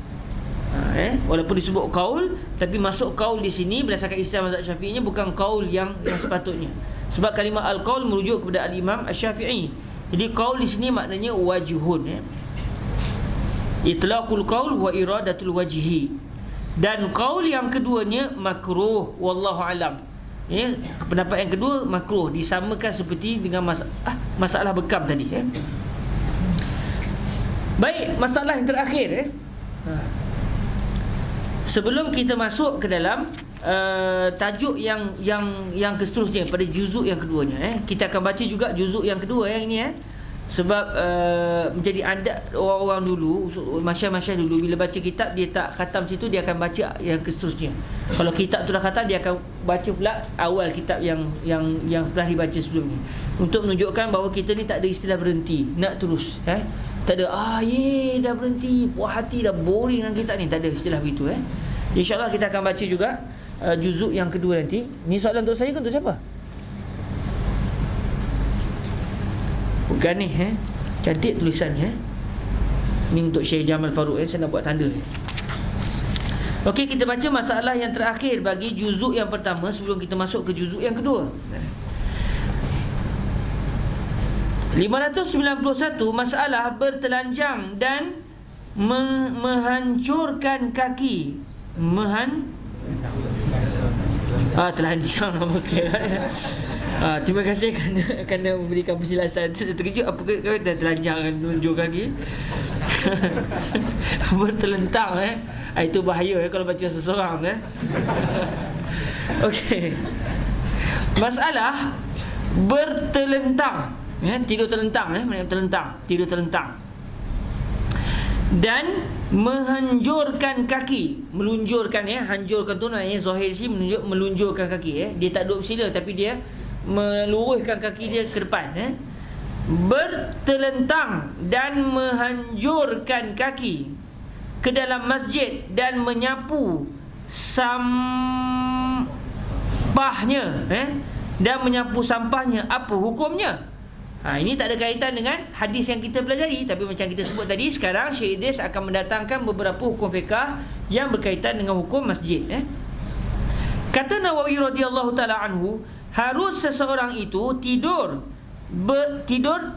Walaupun disebut qaul, tapi masuk qaul di sini berdasarkan istilah mazhab Syafi'inya bukan qaul yang sepatutnya. Sebab kalimah al-qaul merujuk kepada al-Imam Asy-Syafi'i. Jadi qaul di sini maknanya wajhun. Itlaqul qaul wa iradatul wajhi. Dan qaul yang keduanya makruh, wallahu alam. Pendapat yang kedua makruh, disamakan seperti dengan masalah bekam tadi. Baik, masalah yang terakhir. Sebelum kita masuk ke dalam tajuk yang seterusnya pada juzuk yang keduanya, kita akan baca juga juzuk yang kedua yang ini. Sebab menjadi adat orang-orang dulu, masyayikh dulu, bila baca kitab dia tak khatam situ, dia akan baca yang seterusnya. Kalau kitab tu dah khatam, dia akan baca pula awal kitab yang telah dibaca sebelum ni, untuk menunjukkan bahawa kita ni tak ada istilah berhenti, nak terus. Tak ada dah berhenti, puas hati dah, boring dengan kitab ni, tak ada istilah begitu. InsyaAllah kita akan baca juga juzuk yang kedua nanti. Ni soalan untuk saya ke untuk siapa? Bukan ni. Cantik tulisannya. Ni untuk Syekh Jamal Farouk. Saya nak buat tanda. Okey, kita baca masalah yang terakhir bagi juzuk yang pertama sebelum kita masuk ke juzuk yang kedua. 591, masalah bertelanjang dan menghancurkan kaki. Telanjang. Okey. Terima kasih kerana memberikan penjelasan. Terkejut apa kau dah telanjang tunjuk kaki. Bertelentang itu bahaya kalau baca seseorang. Okey. Masalah bertelentang. Tidur telentang. Maknanya telentang, tidur telentang. Dan menghancurkan kaki, melunjurkan hancurkan tu namanya zahir sini melunjurkan kaki. Dia tak duduk bersila tapi dia meluruskan kaki dia ke depan. Bertelentang dan menghancurkan kaki ke dalam masjid dan menyapu sampahnya, dan menyapu sampahnya, apa hukumnya? Ini tak ada kaitan dengan hadis yang kita pelajari, tapi macam kita sebut tadi, sekarang Syekh Idris akan mendatangkan beberapa hukum fiqah yang berkaitan dengan hukum masjid. Kata Nawawi radhiyallahu taala anhu, harus seseorang itu tidur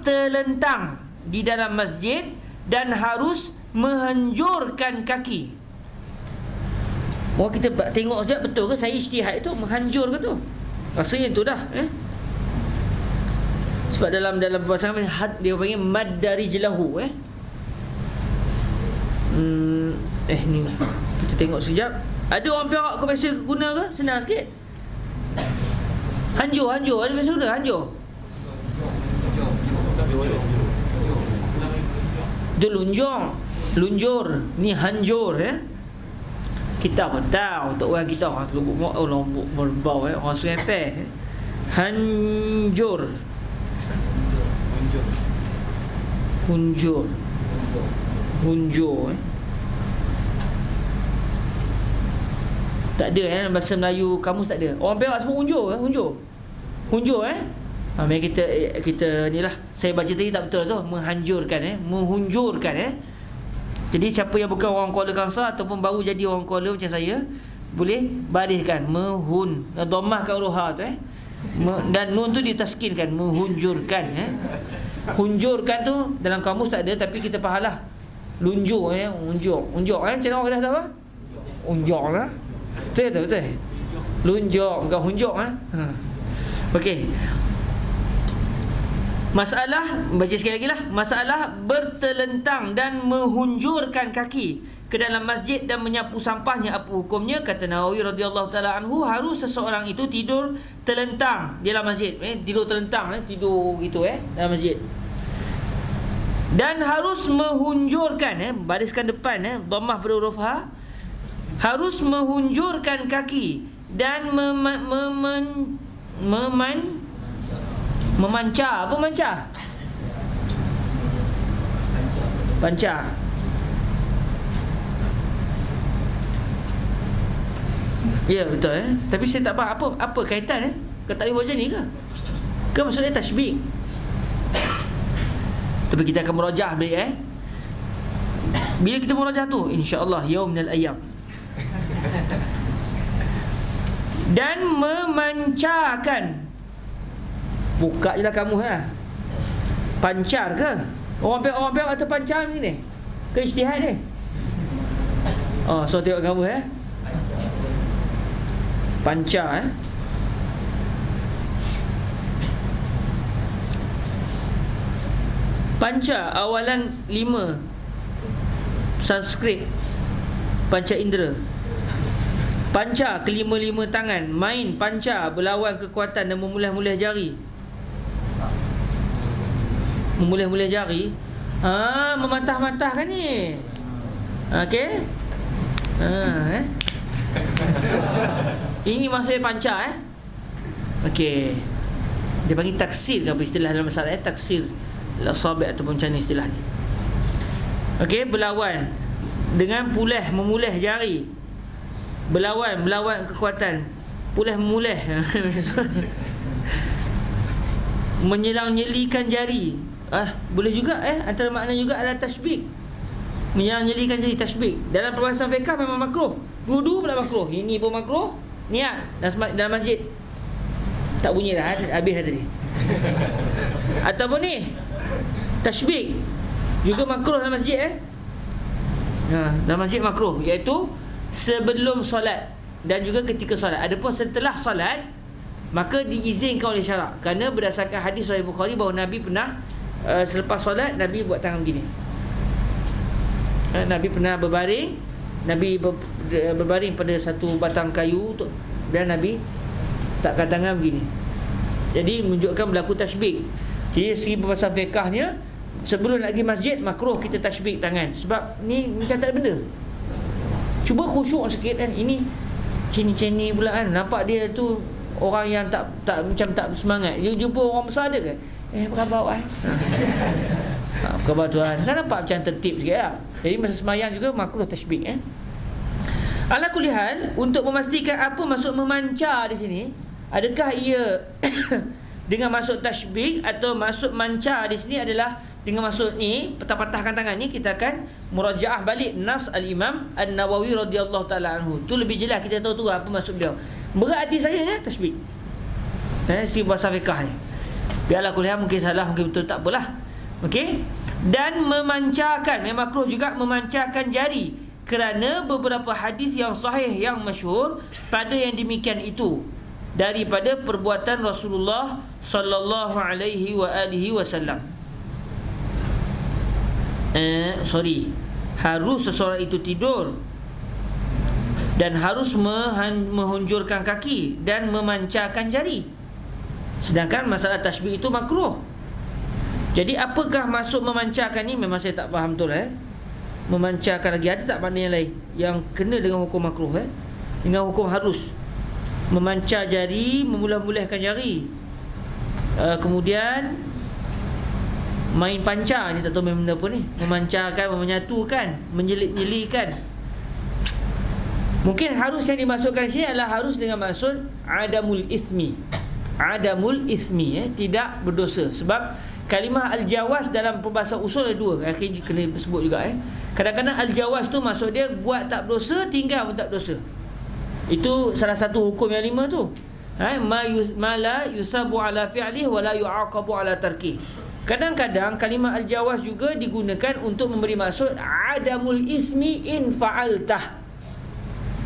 telentang di dalam masjid dan harus menghancurkan kaki. Kita tengok sekejap, betul ke saya ijtihad itu menghancur ke tu? Rasanya itu dah. Sebab dalam bahasa dia panggil mad dari jelahu. Ni kita tengok sekejap. Ada orang Perak ke biasa guna ke? Senang sikit. Hancur. Ada biasa guna hancur. Itu lunjur. Ni hanjur Kita pun tahu untuk orang kita orang Lubuk Lombok berbau orang Sungai Peh. Hanjur. Hunjur. Tak ada bahasa Melayu kamus tak ada. Orang Perak sebut hunjur. Mari kita ni lah. Saya baca tadi tak betul tu. Menghunjurkan. Jadi siapa yang bukan orang Kuala Kangsar ataupun baru jadi orang Kuala macam saya, boleh bariskan dhammahkan huruf ha tu dan nun tu ditaskinkan, menghunjurkan. Hunjurkan tu dalam kamus tak ada, tapi kita fahamlah. Lunjur unjur macam orang Kedah tahu apa? Unjur lah. Betul. Lunjur bukan hunjur Okey. Masalah, baca sekali lagi lah. Masalah bertelentang dan menghunjurkan kaki ke dalam masjid dan menyapu sampahnya, apa hukumnya? Kata Nawawi radhiyallahu taala anhu, harus seseorang itu tidur telentang di dalam masjid. Tidur telentang, tidur gitu dalam masjid. Dan harus menghunjurkan, bariskan depan dhammah pada huruf ha. Harus menghunjurkan kaki dan memancar. Apa mancar? Pancar. Ya betul tapi saya tak faham apa kaitan Kau tak boleh buat macam ni ke? Ke maksudnya tashbih? Tapi kita akan merajah balik Bila kita merajah tu, insya-Allah yaum minal ayyam. Dan memancarkan. Buka je lah kamu Pancar ke? Orang Perak atau pancar ni ke ijtihad ni? So tengok kamu pancar Pancar awalan 5 Sanskrit. Pancar indera. Pancar kelima-lima tangan. Main pancar berlawan kekuatan dan memulih-mulih jari. Memulih-mulih jari. Mematah-matahkan ni. Okey. Ini maksudnya pancar Okey. Dia panggil taksir ke apa istilah dalam masalah taksir al-asabi' ataupun macam ni istilahnya. Okey, berlawan dengan memulih jari. Melawan kekuatan. Memulih menyelang-nyelikan jari. Boleh juga antara makna juga adalah tasbih. Menyelang-nyelikan jari, tasbih. Dalam perbahasan fiqh memang makruh. Wudu pula makruh. Ini pun makruh. Niat dalam masjid tak bunyi dah, habis dah tadi. Ataupun ni tasbih juga makruh dalam masjid dalam masjid makruh, iaitu sebelum solat dan juga ketika solat. Adapun setelah solat maka diizinkan oleh syarak, kerana berdasarkan hadis Sahih Bukhari bahawa Nabi pernah selepas solat Nabi buat tangan begini. Nabi pernah berbaring, Nabi berbaring pada satu batang kayu dan Nabi takkan tangan begini. Jadi menunjukkan berlaku tasbih. Jadi segi perbahasan fiqahnya, sebelum nak pergi masjid makruh kita tasbih tangan, sebab ni macam tak ada benda. Cuba khusyuk sikit ini cini-cini pula nampak dia tu orang yang tak macam tak bersemangat. Dia jumpa orang besar dia ke? Apa khabar awak? Apa khabar tuan? Kan nampak macam tertib sikit lah. Jadi masa semayang juga makruh tasbih Ala kulli hal, untuk memastikan apa maksud memancar di sini, adakah ia dengan maksud tasbih atau maksud mancar di sini adalah dengan maksud ni patah-patahkan tangan ni, kita akan murajaah balik nas al-Imam An-Nawawi radhiyallahu taala anhu. Tu lebih jelas kita tahu tu apa maksud beliau. Berat hati saya tasbih. Si bahasa fiqh ni. Biarlah kuliah mungkin salah, mungkin betul, tak apalah. Okey. Dan memancarkan, memang makruh juga memancarkan jari, kerana beberapa hadis yang sahih yang masyhur pada yang demikian itu daripada perbuatan Rasulullah sallallahu alaihi wa alihi wasallam. Harus seseorang itu tidur dan harus menghunjurkan kaki dan memancarkan jari. Sedangkan masalah tasbih itu makruh. Jadi apakah maksud memancarkan ni? Memang saya tak faham betul Memancarkan lagi, ada tak makna yang lain yang kena dengan hukum makruh dengan hukum harus? Memancar jari, memulah-mulahkan jari, kemudian main pancar ni, tak tahu benda apa ni. Memancarkan, menyatukan, menyelit-nyelikan. Mungkin harus yang dimasukkan di sini adalah harus dengan maksud adamul ismi. Adamul ismi, tidak berdosa. Sebab kalimah al-jawaz dalam peribahasa usul ada dua. Akhirnya kena sebut juga Kadang-kadang al-jawaz tu maksud dia buat tak berdosa, tinggal pun tak berdosa. Itu salah satu hukum yang 5 tu. Ma la yusabu ala fi'lih wa la yu'aqabu ala tarkih. Kadang-kadang kalimah al-jawaz juga digunakan untuk memberi maksud adamul ismi in fa'altah.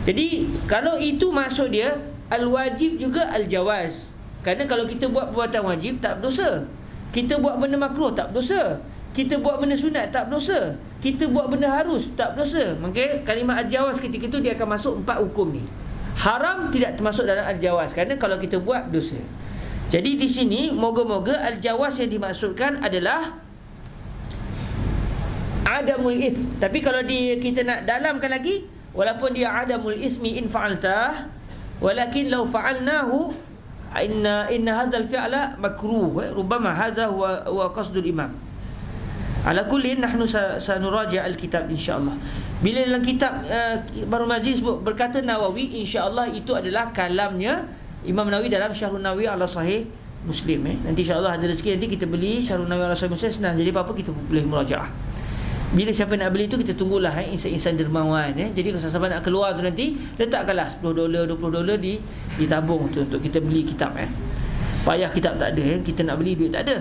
Jadi kalau itu maksud dia, al-wajib juga al-jawaz. Kerana kalau kita buat perbuatan wajib tak berdosa, kita buat benda makruh tak berdosa, kita buat benda sunat tak berdosa, kita buat benda harus tak berdosa. Maka kalimah al-jawaz ketika itu dia akan masuk 4 hukum ni. Haram tidak termasuk dalam al-jawaz kerana kalau kita buat dosa. Jadi di sini moga-moga al-jawaz yang dimaksudkan adalah adamul ism. Tapi kalau kita nak dalamkan lagi, walaupun dia adamul ismi in fa'altah, walakin law fa'alnahu inna hadzal fi'la makruh, rubbama hadza huwa qasdul imam. Ala kullin nahnu sanuraji' al-kitab insyaallah. Bila dalam kitab Bahrul Maziz berkata Nawawi, insyaallah itu adalah kalamnya Imam Nawawi dalam Syarhun Nawawi ala Sahih Muslim. Nanti insyaAllah ada rezeki, nanti kita beli Syarhun Nawawi ala Sahih Muslim senang. Jadi apa-apa kita boleh murajaah. Bila siapa nak beli tu, kita tunggulah insan-insan dermawan. Jadi kalau siapa nak keluar tu nanti letakkanlah $10, $20 ditabung tu untuk kita beli kitab. Payah kitab tak ada, kita nak beli duit tak ada.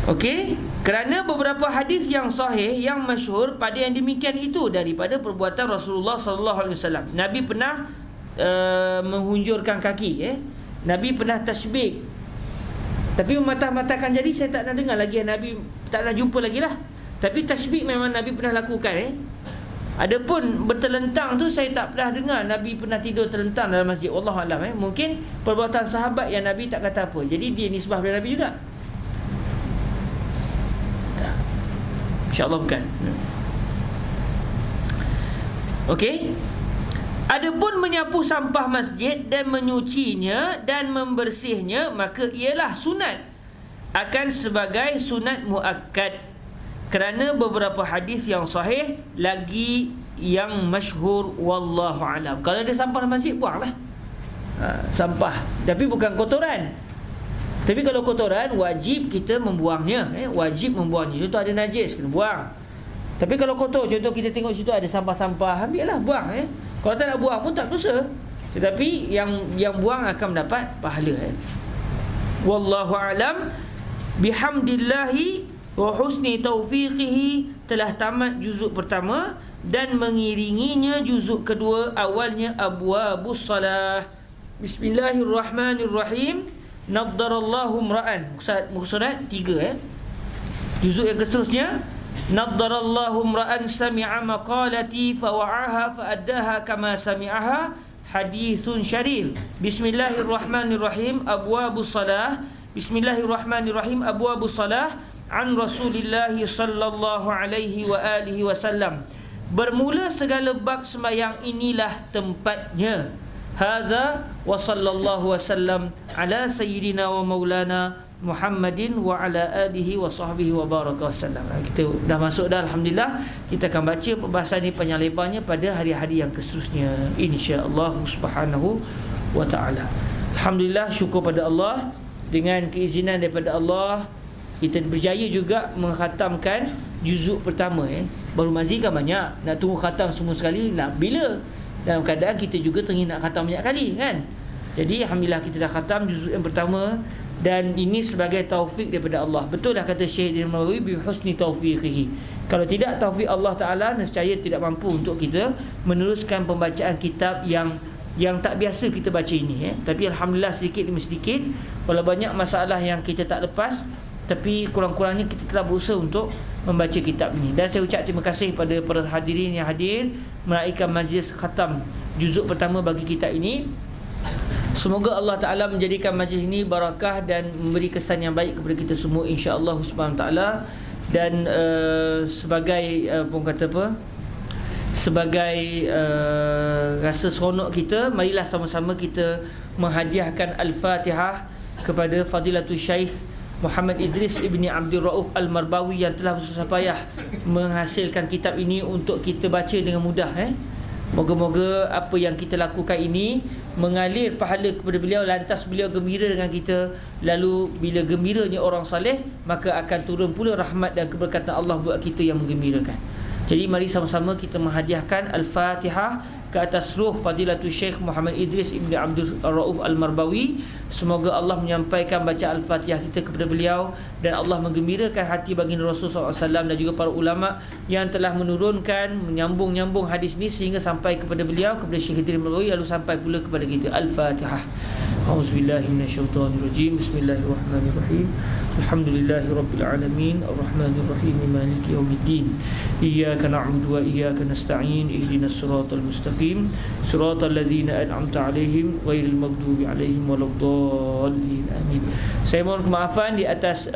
Okey, kerana beberapa hadis yang sahih yang masyhur pada yang demikian itu daripada perbuatan Rasulullah sallallahu alaihi wasallam. Nabi pernah menghunjurkan kaki, Nabi pernah tasbih. Tapi mematah-matahkan jari saya tak nak dengar lagi, Nabi tak nak jumpa lagi lah. Tapi tasbih memang Nabi pernah lakukan. Adapun bertelentang tu saya tak pernah dengar Nabi pernah tidur terlentang dalam masjid. Wallahu a'lam. Mungkin perbuatan sahabat yang Nabi tak kata apa. Jadi dia nisbah kepada Nabi juga. InsyaAllah bukan. Okey. Adapun menyapu sampah masjid dan menyucinya dan membersihnya, maka ialah sunat, akan sebagai sunat muakkad. Kerana beberapa hadis yang sahih lagi yang masyhur, wallahu alam. Kalau ada sampah dalam masjid, buanglah. Sampah, tapi bukan kotoran. Tapi kalau kotoran, wajib kita membuangnya. Wajib membuangnya. Contoh ada najis, kena buang. Tapi kalau kotor, contoh kita tengok situ ada sampah-sampah, ambillah, buang. Kalau tak nak buang pun tak dosa. Tetapi yang buang akan mendapat pahala. Wallahu alam. Bihamdillahi wa husni taufiqihi. Telah tamat juzuk pertama dan mengiringinya juzuk kedua, awalnya abwabus salah. Bismillahirrahmanirrahim. Naddarallahu mra'an. Muka 3. Juzuk yang seterusnya, naddarallahu mra'an sami'a maqalati fawa'aha fa'addaha kama sami'aha, hadithun syarif. Bismillahirrahmanirrahim. Abwabus salah. Bismillahirrahmanirrahim. Abwabus salah an Rasulillahi sallallahu alaihi wa alihi wasallam. Bermula segala bab sembahyang inilah tempatnya. Haza wa sallallahu wasallam ala sayyidina wa maulana Muhammadin wa ala alihi wa sahbihi wa baraka wasallam. Kita dah masuk dah, alhamdulillah. Kita akan baca perbahasan ini panjang lebarnya pada hari-hari yang seterusnya, insya-Allah subhanahu wa taala. Alhamdulillah, syukur pada Allah. Dengan keizinan daripada Allah, kita berjaya juga mengkhatamkan juzuk pertama. Baru Mazi kan banyak, nak tunggu khatam semua sekali nak bila? Dalam keadaan kita juga teringin nak khatam banyak kali kan. Jadi alhamdulillah kita dah khatam juzuk yang pertama, dan ini sebagai taufik daripada Allah. Betul dah kata Syekh Nawawi, bi husni taufiqihi. Kalau tidak taufik Allah Taala, nescaya tidak mampu untuk kita meneruskan pembacaan kitab yang tak biasa kita baca ini. Tapi alhamdulillah sedikit demi sedikit, walau banyak masalah yang kita tak lepas, tapi kurang-kurangnya kita telah berusaha untuk membaca kitab ini. Dan saya ucap terima kasih pada para hadirin yang hadir meraikan majlis khatam juzuk pertama bagi kitab ini. Semoga Allah Ta'ala menjadikan majlis ini barakah dan memberi kesan yang baik kepada kita semua, insya-Allah Subhanahu Ta'ala. Dan sebagai sebagai rasa seronok kita, marilah sama-sama kita menghadiahkan Al-Fatihah kepada Fadilatul Syekh Muhammad Idris Ibni Abdul Rauf Al-Marbawi yang telah bersusah payah menghasilkan kitab ini untuk kita baca dengan mudah. Moga-moga apa yang kita lakukan ini mengalir pahala kepada beliau, lantas beliau gembira dengan kita. Lalu bila gembiranya orang saleh, maka akan turun pula rahmat dan keberkatan Allah buat kita yang menggembirakan. Jadi mari sama-sama kita menghadiahkan Al-Fatihah ke atas ruh Fadilatul Syekh Muhammad Idris Ibn Abdul Rauf Al-Marbawi. Semoga Allah menyampaikan baca Al-Fatihah kita kepada beliau, dan Allah menggembirakan hati baginda Rasulullah SAW dan juga para ulama yang telah menurunkan, menyambung-nyambung hadis ini sehingga sampai kepada beliau, kepada Syekh Idris Al-Marbawi, lalu sampai pula kepada kita. Al-Fatihah. A'udzubillahi minasyaitonirrajim. Bismillahirrahmanirrahim. Alhamdulillahirabbil alamin, arrahmanirrahim, maliki yaumiddin. Iyyaka na'budu wa iyyaka nasta'in. Ihdinas siratal mustaqim, siratal ladzina an'amta 'alaihim ghairil maghdubi 'alaihim waladdallin. Amin. Saya mohon kemaafan di atas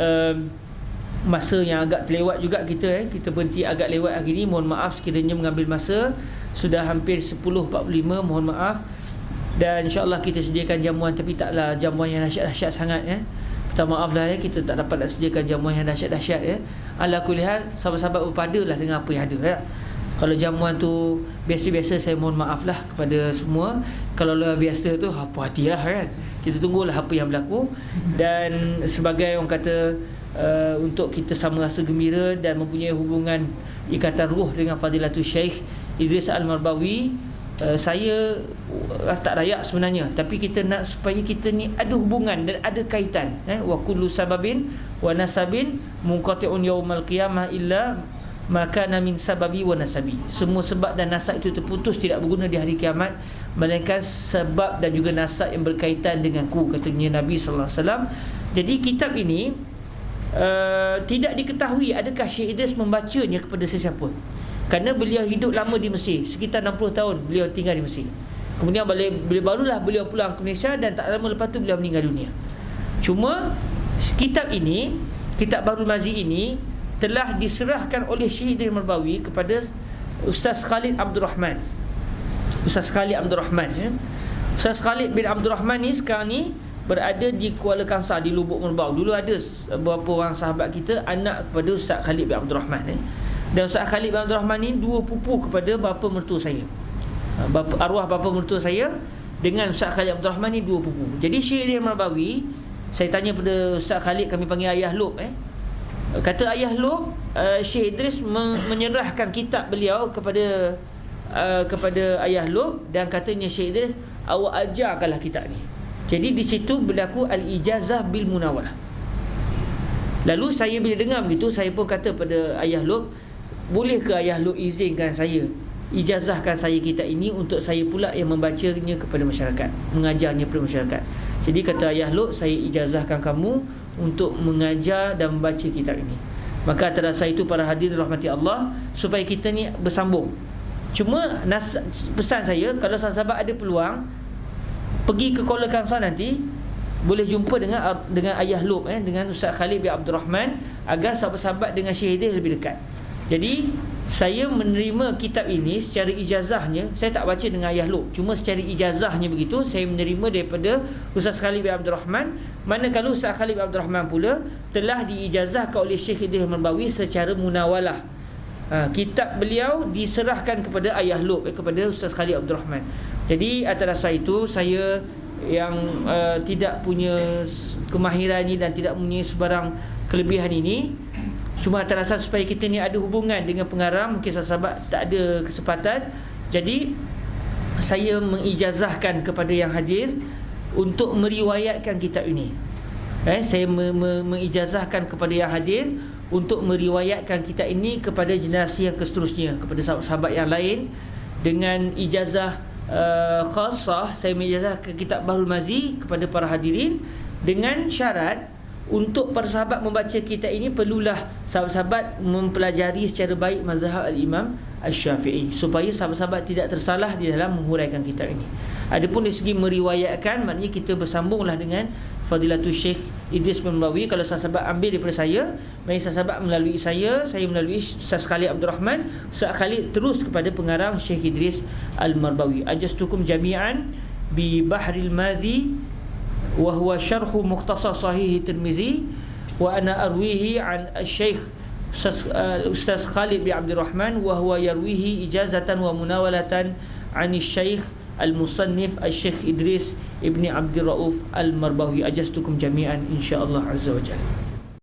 masa yang agak terlewat juga kita kita berhenti agak lewat hari ini. Mohon maaf sekiranya mengambil masa. Sudah hampir 10.45, mohon maaf. Dan insya-Allah kita sediakan jamuan, tapi taklah jamuan yang dahsyat-dahsyat sangat Minta maaf lah kita tak dapat nak sediakan jamuan yang dahsyat-dahsyat Ala kulli hal, sahabat-sahabat berpadalah dengan apa yang ada Kalau jamuan tu biasa-biasa, saya mohon maaf lah kepada semua. Kalau luar biasa tu, apa hati lah Kita tunggulah apa yang berlaku. Dan sebagai orang kata, untuk kita sama rasa gembira dan mempunyai hubungan ikatan ruh dengan Fadilatul Syekh Idris Al-Marbawi, saya rasa tak layak sebenarnya, tapi kita nak supaya kita ni ada hubungan dan ada kaitan. Wa kullu sababin wa nasabin munqati'un yaumal qiyamah illa maka min sababi wa nasabi. Semua sebab dan nasab itu terputus, tidak berguna di hari kiamat, melainkan sebab dan juga nasab yang berkaitan denganku, katanya Nabi sallallahu alaihi wasallam. Jadi kitab ini tidak diketahui adakah Syekh Idris membacanya kepada sesiapa. Kerana beliau hidup lama di Mesir, sekitar 60 tahun beliau tinggal di Mesir. Kemudian barulah beliau pulang ke Malaysia, dan tak lama lepas tu beliau meninggal dunia. Cuma kitab ini, kitab Bahrul Mazi ini telah diserahkan oleh Syekh Idris Marbawi kepada Ustaz Khalid Abdul Rahman. Ustaz Khalid Abdul Rahman Ustaz Khalid bin Abdul Rahman ni sekarang ni berada di Kuala Kangsar, di Lubuk Merbau. Dulu ada beberapa orang sahabat kita anak kepada Ustaz Khalid bin Abdul Rahman Dan Ustaz Khalid bin Abdul Rahman ni dua pupu kepada bapa mertua saya. Arwah bapa mertua saya dengan Ustaz Khalid Abdul Rahman ni dua pupu. Jadi Syekh Idris Marbawi, saya tanya pada Ustaz Khalid, kami panggil Ayah Lop kata Ayah Lop, Syekh Idris menyerahkan kitab beliau kepada Ayah Lop, dan katanya Syekh Idris, awak ajarkanlah kitab ni. Jadi di situ berlaku al-ijazah bil munawalah. Lalu saya bila dengar begitu, saya pun kata pada Ayah Lop, boleh ke Ayah Lop izinkan saya, ijazahkan saya kitab ini untuk saya pula yang membacanya kepada masyarakat, mengajarnya kepada masyarakat. Jadi kata Ayah Lop, saya ijazahkan kamu untuk mengajar dan membaca kitab ini. Maka atas itu para hadirin rahmati Allah, supaya kita ni bersambung. Cuma pesan saya, kalau sahabat ada peluang pergi ke Kuala Kangsar nanti, boleh jumpa dengan Ayah Lop dengan Ustaz Khalid bin Abdul Rahman, agar sahabat-sahabat dengan Syekh Idris lebih dekat. Jadi saya menerima kitab ini secara ijazahnya. Saya tak baca dengan Ayah Lop, cuma secara ijazahnya begitu saya menerima daripada Ustaz Khalid bin Abdul Rahman. Manakala Ustaz Khalid bin Abdul Rahman pula telah diijazahkan oleh Syekh Idris Marbawi secara munawalah. Kitab beliau diserahkan kepada Ayah Lop, kepada Ustaz Khalid Abdul Rahman. Jadi atas dasar itu, saya yang tidak punya kemahiran ini dan tidak punya sebarang kelebihan ini, cuma atas dasar supaya kita ni ada hubungan dengan pengarang, mungkin sahabat tak ada kesempatan, jadi saya mengijazahkan kepada yang hadir untuk meriwayatkan kitab ini. Saya mengijazahkan kepada yang hadir untuk meriwayatkan kitab ini kepada generasi yang seterusnya, kepada sahabat-sahabat yang lain, dengan ijazah khasah. Saya mengijazahkan kitab Bahrul Mazi kepada para hadirin dengan syarat untuk para sahabat membaca kitab ini, perlulah sahabat-sahabat mempelajari secara baik mazhab al-Imam Asy-Syafi'i, supaya sahabat-sahabat tidak tersalah di dalam menghuraikan kitab ini. Adapun dari segi meriwayatkan, maknanya kita bersambunglah dengan Fadilatul Syekh Idris bin Marbawi. Kalau sahabat ambil daripada saya, maknanya sahabat melalui saya melalui Ustaz Khalid Abdul Rahman, Ustaz Khalid terus kepada pengarang Syekh Idris Al-Marbawi. Ajastukum jami'an bi Bahril Mazi wa huwa syarhu mukhtasar sahih Tirmizi, wa ana arwihi an Syekh Ustaz Khalid bin Abdul Rahman wa huwa yarwihi ijazatan wa munawalatan an Syekh Al-Musannif Al-Syekh Idris Ibni Abdul Rauf Al-Marbawi. Ajastukum jami'an insyaallah azza wa jalla.